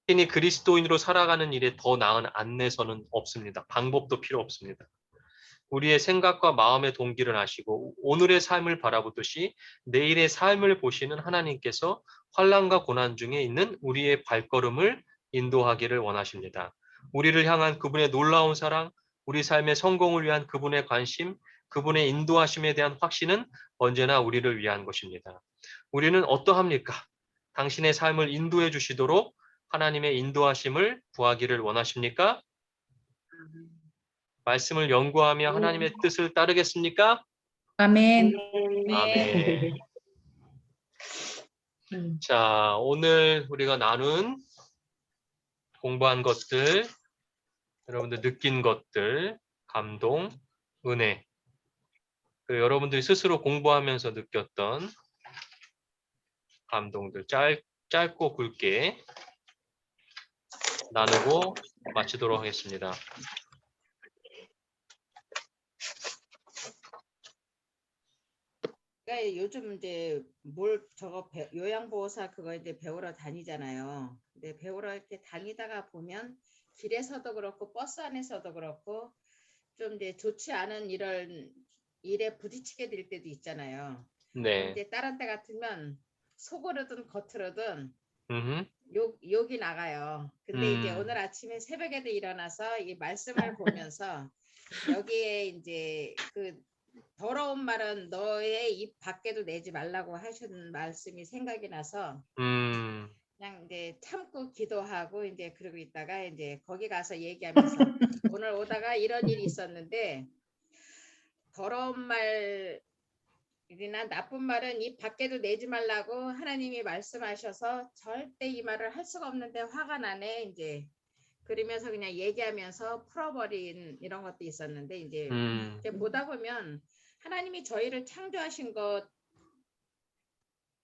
A: 신이 그리스도인으로 살아가는 일에 더 나은 안내서는 없습니다. 방법도 필요 없습니다. 우리의 생각과 마음의 동기를 아시고 오늘의 삶을 바라보듯이 내일의 삶을 보시는 하나님께서 환난과 고난 중에 있는 우리의 발걸음을 인도하기를 원하십니다. 우리를 향한 그분의 놀라운 사랑, 우리 삶의 성공을 위한 그분의 관심, 그분의 인도하심에 대한 확신은 언제나 우리를 위한 것입니다. 우리는 어떠합니까? 당신의 삶을 인도해 주시도록 하나님의 인도하심을 구하기를 원하십니까? 말씀을 연구하며 하나님의 뜻을 따르겠습니까?
E: 아멘.
A: 아멘. 자, 오늘 우리가 나눈 공부한 것들, 여러분들 느낀 것들, 감동, 은혜, 그리고 여러분들이 스스로 공부하면서 느꼈던 감동들 짧고 굵게 나누고 마치도록 하겠습니다.
D: 그러니까 요즘 이제 요양보호사 그거 이제 배우러 다니잖아요. 근데 배우러 이렇게 다니다가 보면 길에서도 그렇고 버스 안에서도 그렇고 좀 이제 좋지 않은 이런 일에 부딪히게 될 때도 있잖아요.
A: 네.
D: 이제 다른 때 같으면 속으로든 겉으로든
A: 음흠.
D: 욕이 나가요. 근데 이제 오늘 아침에 새벽에도 일어나서 이 말씀을 보면서 여기에 이제 그 더러운 말은 너의 입 밖에도 내지 말라고 하신 말씀이 생각이 나서 그냥 이제 참고 기도하고 이제 그러고 있다가 이제 거기 가서 얘기하면서 오늘 오다가 이런 일이 있었는데 더러운 말이나 나쁜 말은 입 밖에도 내지 말라고 하나님이 말씀하셔서 절대 이 말을 할 수가 없는데 화가 나네 이제 그러면서 그냥 얘기하면서 풀어버린 이런 것도 있었는데 이제 보다 보면 하나님이 저희를 창조하신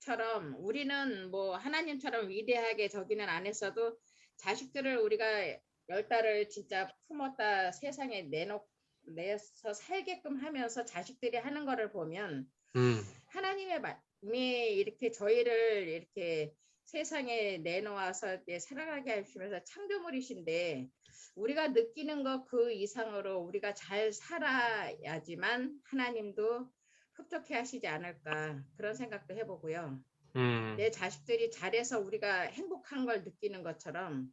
D: 것처럼 우리는 뭐 하나님처럼 위대하게 저기는 안 했어도 자식들을 우리가 10달을 진짜 품었다 세상에 내서 살게끔 하면서 자식들이 하는 거를 보면 하나님의 말씀이 이렇게 저희를 이렇게 세상에 내놓아서 살아가게 하시면서 창조물이신데 우리가 느끼는 것 그 이상으로 우리가 잘 살아야지만 하나님도 흡족해 하시지 않을까 그런 생각도 해보고요. 내 자식들이 잘해서 우리가 행복한 걸 느끼는 것처럼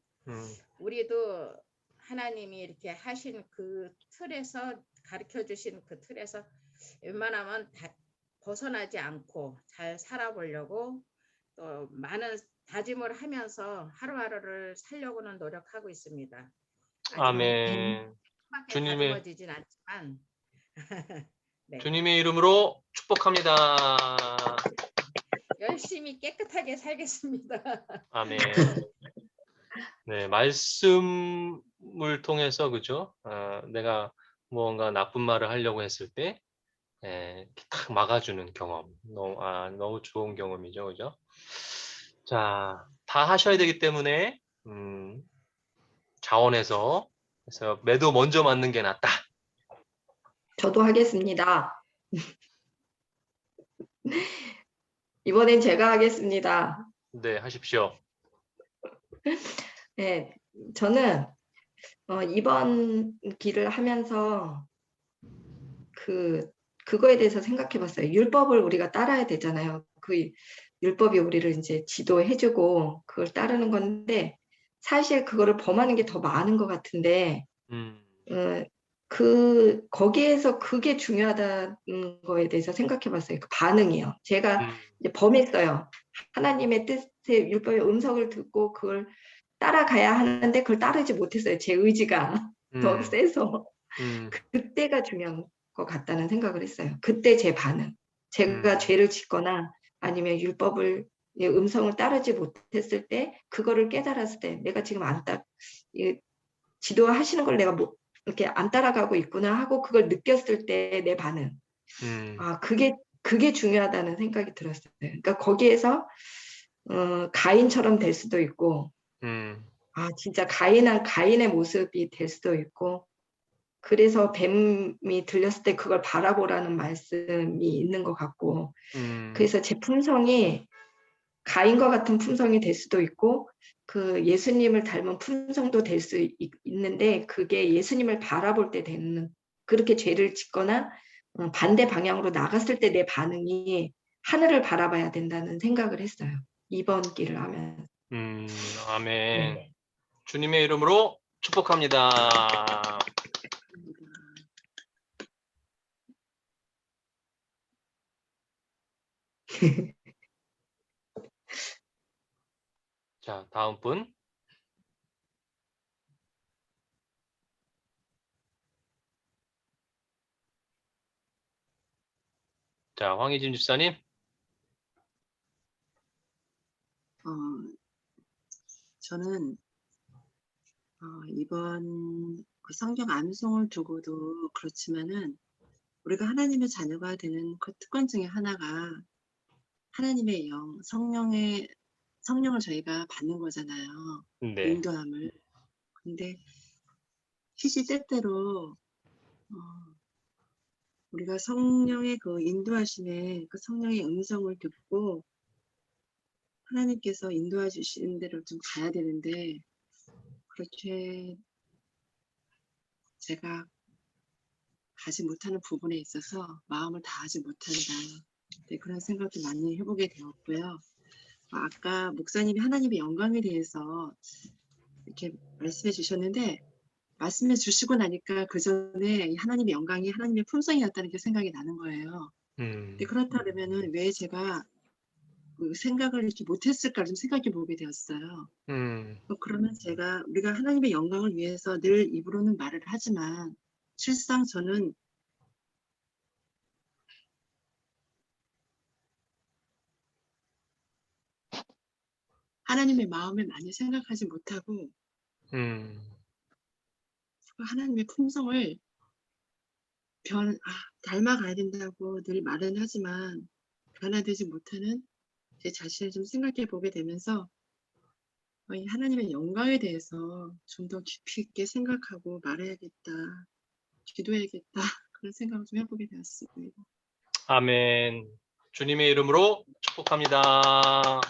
D: 우리도 하나님이 이렇게 하신 그 틀에서 가르쳐 주신 그 틀에서 웬만하면 벗어나지 않고 잘 살아보려고 또 많은 다짐을 하면서 하루하루를 살려고는 노력하고 있습니다.
A: 아멘. 주님의
D: 다듬어지진 않지만 네.
A: 주님의 이름으로 축복합니다.
D: 열심히 깨끗하게 살겠습니다.
A: 아멘. 네, 말씀을 통해서 그죠? 내가 무언가 나쁜 말을 하려고 했을 때 탁 막아주는 경험. 너무 좋은 경험이죠, 그죠? 자, 다 하셔야 되기 때문에 자원해서 그래서 매도 먼저 맞는 게 낫다.
B: 저도 하겠습니다. 이번엔 제가 하겠습니다.
A: 네, 하십시오.
B: 네, 저는 이번 길을 하면서 그거에 대해서 생각해 봤어요. 율법을 우리가 따라야 되잖아요. 그 율법이 우리를 이제 지도해주고 그걸 따르는 건데 사실 그거를 범하는 게 더 많은 것 같은데 거기에서 그게 중요하다는 거에 대해서 생각해 봤어요. 그 반응이요. 제가 이제 범했어요. 하나님의 뜻의 율법의 음성을 듣고 그걸 따라가야 하는데 그걸 따르지 못했어요. 제 의지가 더 세서. 그때가 중요한 것 같다는 생각을 했어요. 그때 제 반응. 제가 죄를 짓거나 아니면 율법을 음성을 따르지 못했을 때 그거를 깨달았을 때 내가 지금 지도하시는 걸 내가 이렇게 안 따라가고 있구나 하고 그걸 느꼈을 때 내 반응. 그게 중요하다는 생각이 들었어요. 그러니까 거기에서 가인처럼 될 수도 있고 진짜 가인의 모습이 될 수도 있고 그래서 뱀이 들렸을 때 그걸 바라보라는 말씀이 있는 것 같고, 그래서 제 품성이 가인과 같은 품성이 될 수도 있고 그 예수님을 닮은 품성도 될 수 있는데, 그게 예수님을 바라볼 때 되는, 그렇게 죄를 짓거나 반대 방향으로 나갔을 때 내 반응이 하늘을 바라봐야 된다는 생각을 했어요. 이번 길을 하면.
A: 아멘.
B: 네.
A: 주님의 이름으로 축복합니다. 자, 다음 분. 자, 황희진 집사님.
C: 저는 이번 그 성경 암송을 두고도 그렇지만은 우리가 하나님의 자녀가 되는 그 특권 중에 하나가 하나님의 영, 성령을 저희가 받는 거잖아요.
A: 네.
C: 인도함을. 근데 시시때때로 우리가 성령의 그 인도하심에 그 성령의 음성을 듣고 하나님께서 인도해 주시는 대로 좀 가야 되는데, 그렇게 제가 가지 못하는 부분에 있어서 마음을 다하지 못한다. 네, 그런 생각도 많이 해보게 되었고요. 아까 목사님이 하나님의 영광에 대해서 이렇게 말씀해 주셨는데, 말씀해 주시고 나니까 그 전에 하나님의 영광이 하나님의 품성이었다는 게 생각이 나는 거예요. 근데 그렇다면은 왜 제가 그 생각을 이렇게 못했을까 좀 생각해 보게 되었어요. 그러면 우리가 하나님의 영광을 위해서 늘 입으로는 말을 하지만 실상 저는 하나님의 마음을 많이 생각하지 못하고 하나님의 품성을 닮아가야 된다고 늘 말은 하지만 변화되지 못하는 제 자신을 좀 생각해 보게 되면서 이 하나님의 영광에 대해서 좀 더 깊이 있게 생각하고 말해야겠다, 기도해야겠다, 그런 생각을 좀 해보게 되었습니다.
A: 아멘. 주님의 이름으로 축복합니다.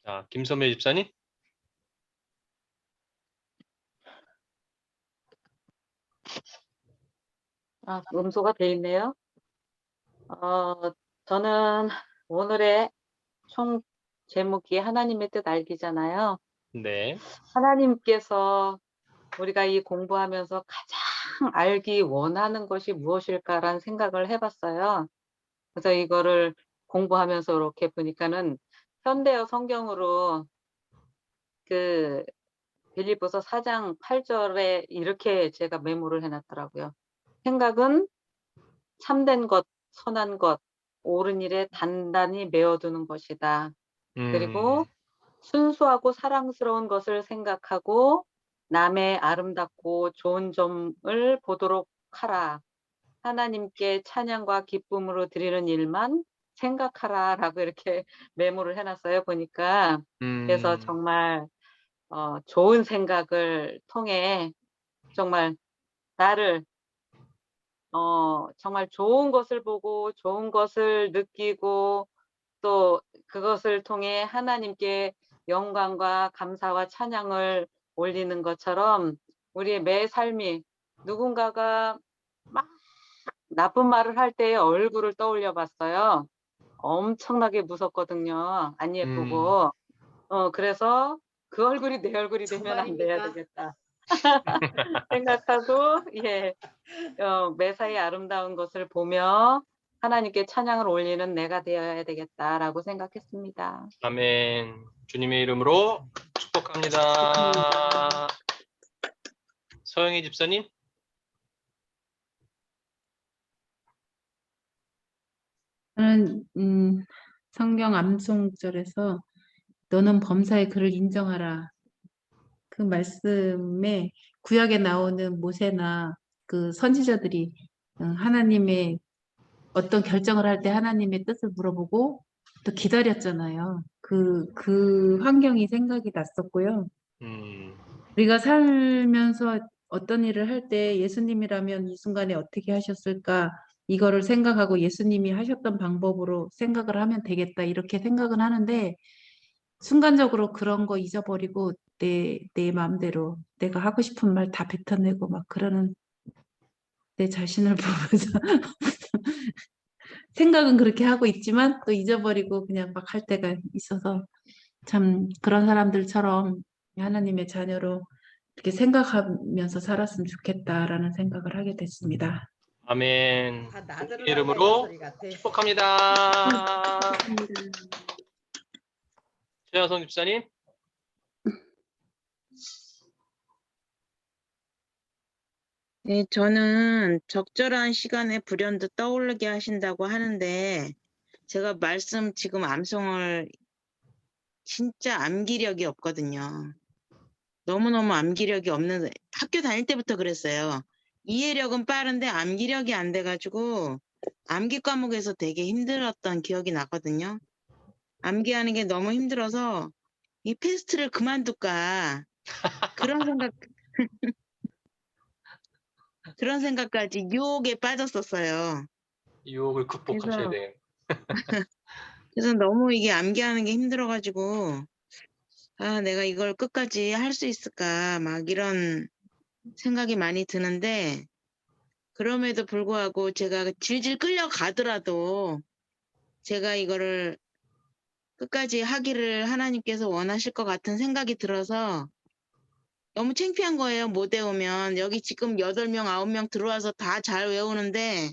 A: 자, 김선배 집사님.
F: 음소가 돼 있네요. 저는 오늘의 총 제목이 하나님의 뜻 알기잖아요.
A: 네.
F: 하나님께서 우리가 이 공부하면서 가장 알기 원하는 것이 무엇일까라는 생각을 해봤어요. 그래서 이거를 공부하면서 이렇게 보니까는 현대어 성경으로 그 빌립보서 4장 8절에 이렇게 제가 메모를 해놨더라고요. 생각은 참된 것, 선한 것, 옳은 일에 단단히 메어두는 것이다. 그리고 순수하고 사랑스러운 것을 생각하고 남의 아름답고 좋은 점을 보도록 하라. 하나님께 찬양과 기쁨으로 드리는 일만 생각하라 라고 이렇게 메모를 해놨어요. 보니까. 그래서 정말 좋은 생각을 통해 정말 나를 정말 좋은 것을 보고 좋은 것을 느끼고 또 그것을 통해 하나님께 영광과 감사와 찬양을 올리는 것처럼 우리의 매 삶이 누군가가 막 나쁜 말을 할 때의 얼굴을 떠올려 봤어요. 엄청나게 무섭거든요. 안 예쁘고. 그래서 그 얼굴이 내 얼굴이 되면 안 돼야
D: 정말입니까?
F: 되겠다. 생각하고, 예, 매사에 아름다운 것을 보며 하나님께 찬양을 올리는 내가 되어야 되겠다라고 생각했습니다.
A: 아멘. 주님의 이름으로 축복합니다. 서영희 집사님.
E: 저는 성경 암송절에서 너는 범사의 그를 인정하라. 그 말씀에 구약에 나오는 모세나 그 선지자들이 하나님의 어떤 결정을 할 때 하나님의 뜻을 물어보고 또 기다렸잖아요. 그 환경이 생각이 났었고요. 우리가 살면서 어떤 일을 할 때 예수님이라면 이 순간에 어떻게 하셨을까? 이거를 생각하고 예수님이 하셨던 방법으로 생각을 하면 되겠다. 이렇게 생각은 하는데 순간적으로 그런 거 잊어버리고 내 마음대로 내가 하고 싶은 말 다 뱉어내고 막 그러는 내 자신을 보면서 생각은 그렇게 하고 있지만 또 잊어버리고 그냥 막 할 때가 있어서 참 그런 사람들처럼 하나님의 자녀로 이렇게 생각하면서 살았으면 좋겠다라는 생각을 하게 됐습니다.
A: 아멘.
D: 다
A: 주님의
D: 나들으라고 하는
A: 이름으로
D: 소리 같아.
A: 축복합니다. 최하성 집사님.
H: 네, 저는 적절한 시간에 불현듯 떠오르게 하신다고 하는데, 제가 말씀 지금 암송을 진짜 암기력이 없거든요. 너무너무 암기력이 없는, 학교 다닐 때부터 그랬어요. 이해력은 빠른데 암기력이 안 돼가지고, 암기 과목에서 되게 힘들었던 기억이 나거든요. 암기하는 게 너무 힘들어서, 이 패스트를 그만둘까, 그런 생각, 그런 생각까지 유혹에 빠졌었어요.
A: 유혹을 극복하셔야
H: 그래서
A: 돼요.
H: 그래서 너무 이게 암기하는 게 힘들어가지고, 아, 내가 이걸 끝까지 할 수 있을까, 막 이런 생각이 많이 드는데, 그럼에도 불구하고 제가 질질 끌려가더라도, 제가 이거를 끝까지 하기를 하나님께서 원하실 것 같은 생각이 들어서, 너무 창피한 거예요. 못 외우면. 여기 지금 8명, 9명 들어와서 다 잘 외우는데,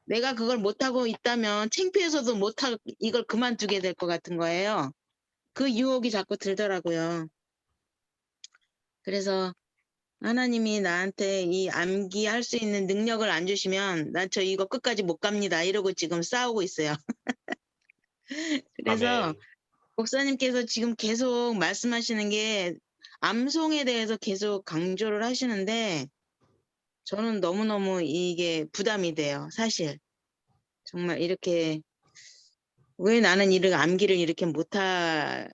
H: 내가 그걸 못하고 있다면 창피해서도 이걸 그만두게 될 것 같은 거예요. 그 유혹이 자꾸 들더라고요. 그래서 하나님이 나한테 이 암기할 수 있는 능력을 안 주시면 난 저 이거 끝까지 못 갑니다. 이러고 지금 싸우고 있어요. 그래서
A: 아멘.
H: 목사님께서 지금 계속 말씀하시는 게 암송에 대해서 계속 강조를 하시는데 저는 너무너무 이게 부담이 돼요. 사실. 정말 이렇게 왜 나는 암기를 이렇게 못하는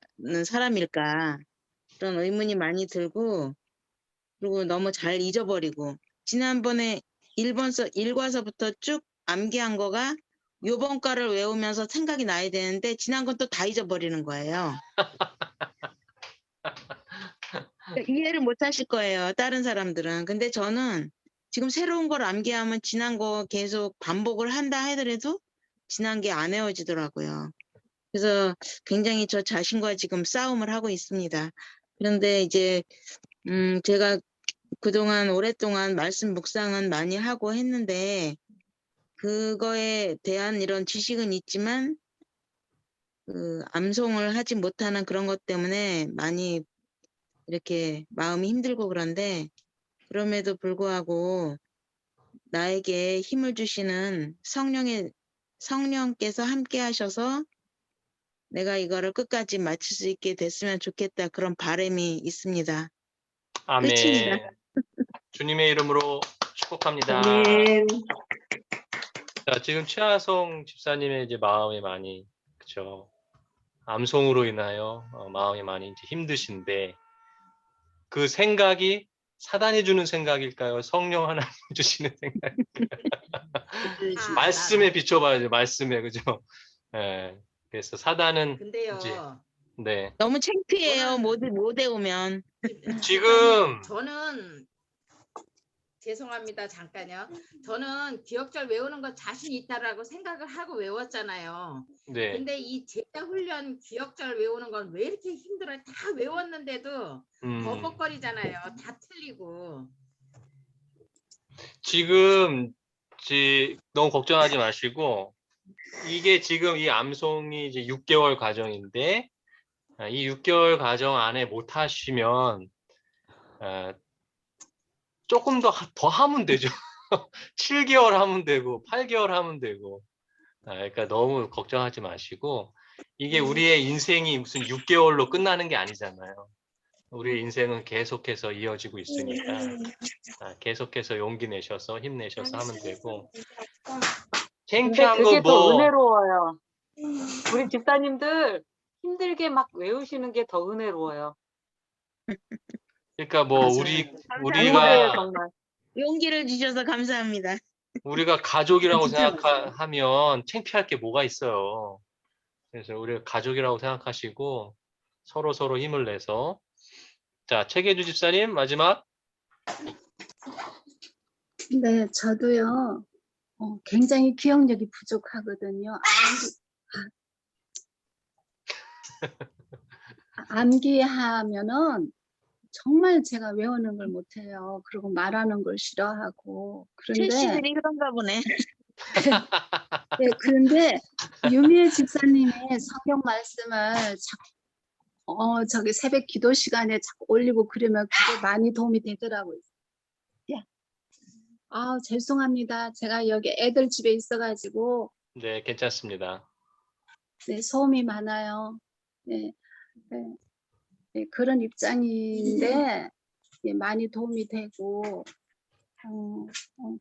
H: 사람일까? 그런 의문이 많이 들고 그리고 너무 잘 잊어버리고 지난번에 일과서부터 쭉 암기한 거가 요번 과를 외우면서 생각이 나야 되는데 지난 건 또 다 잊어버리는 거예요. 그러니까 이해를 못 하실 거예요. 다른 사람들은. 근데 저는 지금 새로운 걸 암기하면 지난 거 계속 반복을 한다 하더라도 지난 게 안 외워지더라고요. 그래서 굉장히 저 자신과 지금 싸움을 하고 있습니다. 그런데 이제 제가 그동안 오랫동안 말씀 묵상은 많이 하고 했는데 그거에 대한 이런 지식은 있지만 그 암송을 하지 못하는 그런 것 때문에 많이 이렇게 마음이 힘들고 그런데 그럼에도 불구하고 나에게 힘을 주시는 성령께서 함께 하셔서 내가 이거를 끝까지 마칠 수 있게 됐으면 좋겠다 그런 바람이 있습니다. 끝입니다.
A: 아멘. 주님의 이름으로 축복합니다.
B: 아멘.
A: 자, 지금 최하성 집사님의 이제 마음이 많이 그죠. 암송으로 인하여 마음이 많이 이제 힘드신데 그 생각이 사단이 주는 생각일까요? 성령 하나님 주시는 생각일까요? 말씀에 비춰봐야죠. 말씀에 그죠? 예. 그래서 사단은
D: 근데요.
A: 이제 네.
H: 너무 창피해요.
D: 저는-
H: 못 외우면.
A: 지금
D: 저는 죄송합니다. 잠깐요. 저는 기억절 외우는 거 자신 있다라고 생각을 하고 외웠잖아요.
A: 네.
D: 근데 이 제자 훈련 기억절 외우는 건 왜 이렇게 힘들어요? 다 외웠는데도 버벅거리잖아요. 다 틀리고.
A: 지금 너무 걱정하지 마시고 이게 지금 이 암송이 이제 6개월 과정인데 이 6개월 과정 안에 못 하시면 조금 더 하면 되죠. 7개월 하면 되고 8개월 하면 되고 그러니까 너무 걱정하지 마시고 이게 우리의 인생이 무슨 6개월로 끝나는 게 아니잖아요. 우리의 인생은 계속해서 이어지고 있으니까 계속해서 용기 내셔서 힘내셔서 하면 되고
F: 근데
A: 창피한
F: 그게
A: 건
F: 더
A: 뭐
F: 은혜로워요. 우리 집사님들 힘들게 막 외우시는 게 더 은혜로워요.
A: 그러니까 뭐
C: 맞아요.
A: 우리가
F: 감사해요, 정말.
H: 용기를 주셔서 감사합니다.
A: 우리가 가족이라고
C: 진짜 맞아요.
A: 생각하면 창피할 게 뭐가 있어요. 그래서 우리가 가족이라고 생각하시고 서로 힘을 내서. 자, 최계주 집사님 마지막.
G: 네, 저도요. 굉장히 기억력이 부족하거든요. 암기하면은 정말 제가 외우는 걸 못해요. 그리고 말하는 걸 싫어하고. 그런데
H: 최씨들이 그런가 보네.
G: 네, 그런데 유미애 집사님의 성경 말씀을 저기 새벽 기도 시간에 자꾸 올리고 그러면 그게 많이 도움이 되더라고요. 야, 죄송합니다. 제가 여기 애들 집에 있어가지고
A: 네, 괜찮습니다.
G: 네, 소음이 많아요. 네, 네, 네, 그런 입장인데 예, 많이 도움이 되고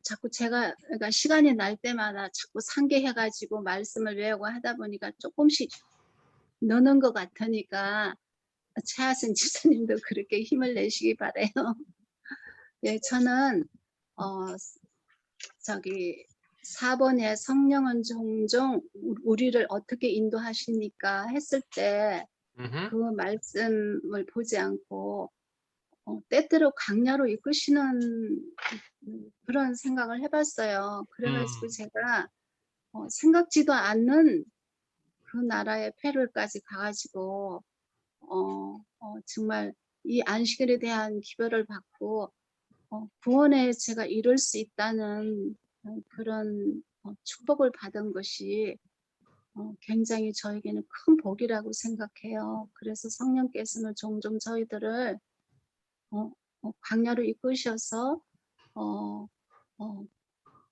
G: 자꾸 제가 그러니까 시간이 날 때마다 자꾸 상기해가지고 말씀을 외우고 하다 보니까 조금씩 느는 것 같으니까 최하순 집사님도 그렇게 힘을 내시기 바래요. 예, 저는 저기 4번에 성령은 종종 우리를 어떻게 인도하십니까 했을 때 그 말씀을 보지 않고 때때로 강야로 이끄시는 그런 생각을 해봤어요. 그래가지고 제가 생각지도 않는 그 나라의 페루까지 가가지고 정말 이 안식일에 대한 기별을 받고 구원에 제가 이룰 수 있다는 그런 축복을 받은 것이 굉장히 저에게는 큰 복이라고 생각해요. 그래서 성령께서는 종종 저희들을 광야로 이끄셔서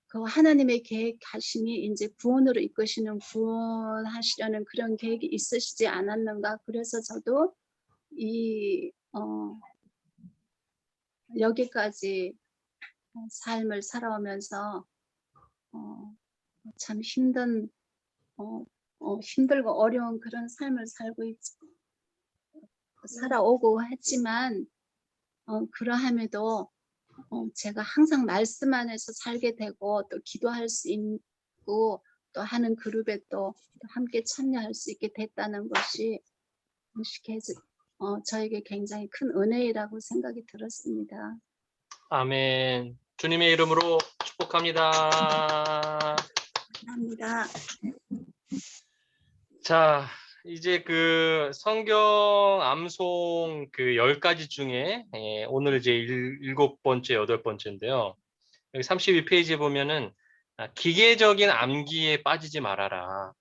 G: 그 하나님의 계획하심이 이제 구원으로 이끄시는 구원하시려는 그런 계획이 있으시지 않았는가. 그래서 저도 이 여기까지 삶을 살아오면서 참 힘들고 어려운 그런 삶을 살아오고 했지만 그러함에도 제가 항상 말씀 안에서 살게 되고 또 기도할 수 있고 또 하는 그룹에 또 함께 참여할 수 있게 됐다는 것이 저에게 굉장히 큰 은혜라고 생각이 들었습니다.
A: 아멘. 주님의 이름으로 축복합니다.
G: 감사합니다.
A: 자, 이제 그 성경 암송 그 10가지 중에 오늘 이제 7번째, 8번째인데요. 여기 32페이지에 보면은 기계적인 암기에 빠지지 말아라.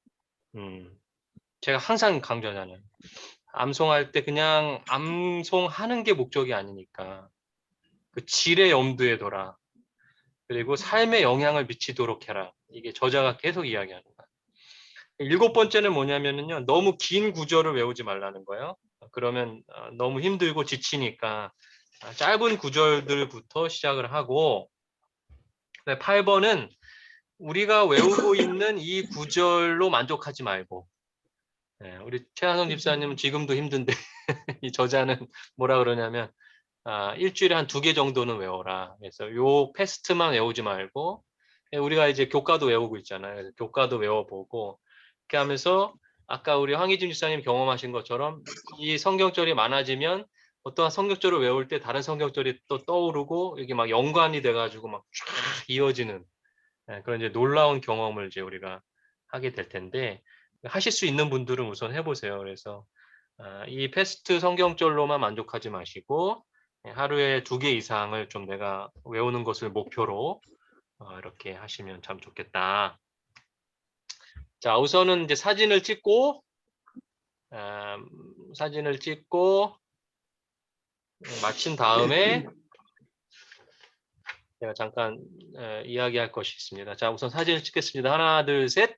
A: 제가 항상 강조하잖아요. 암송할 때 그냥 암송하는 게 목적이 아니니까 그 질에 염두에 둬라. 그리고 삶에 영향을 미치도록 해라. 이게 저자가 계속 이야기하는 거예요. 7번째는 뭐냐면요. 너무 긴 구절을 외우지 말라는 거예요. 그러면 너무 힘들고 지치니까 짧은 구절들부터 시작을 하고 8번은 우리가 외우고 있는 이 구절로 만족하지 말고 우리 최한성 집사님은 지금도 힘든데 이 저자는 뭐라 그러냐면 일주일에 한 2개 정도는 외워라. 그래서 요 패스트만 외우지 말고 우리가 이제 교과도 외우고 있잖아요. 그래서 교과도 외워보고 이렇게 하면서 아까 우리 황희진 집사님 경험하신 것처럼 이 성경절이 많아지면 어떠한 성경절을 외울 때 다른 성경절이 또 떠오르고 이게 막 연관이 돼가지고 막 쫙 이어지는 그런 이제 놀라운 경험을 이제 우리가 하게 될 텐데 하실 수 있는 분들은 우선 해보세요. 그래서 이 패스트 성경절로만 만족하지 마시고 하루에 2개 이상을 좀 내가 외우는 것을 목표로 이렇게 하시면 참 좋겠다. 자, 우선은 이제 사진을 찍고 마친 다음에 제가 잠깐 이야기할 것이 있습니다. 자, 우선 사진을 찍겠습니다. 하나, 둘, 셋.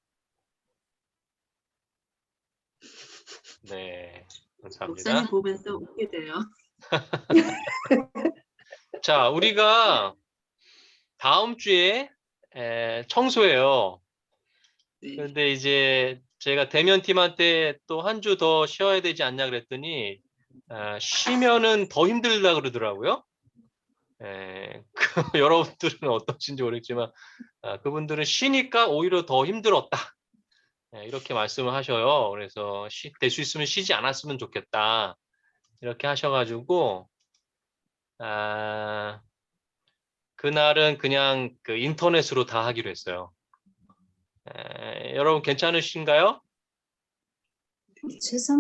A: 네, 감사합니다.
C: 목사님 보면서 웃게 돼요.
A: 자, 우리가 다음 주에 청소해요.
C: 네.
A: 그런데 이제 제가 대면팀한테 또 한 주 더 쉬어야 되지 않냐 그랬더니 쉬면은 더 힘들다 그러더라고요. 여러분들은 어떠신지 모르겠지만 그분들은 쉬니까 오히려 더 힘들었다. 이렇게 말씀을 하셔요. 그래서 될 수 있으면 쉬지 않았으면 좋겠다. 이렇게 하셔가지고 그날은 그냥 그 인터넷으로 다 하기로 했어요. 여러분 괜찮으신가요?
G: 죄송해요.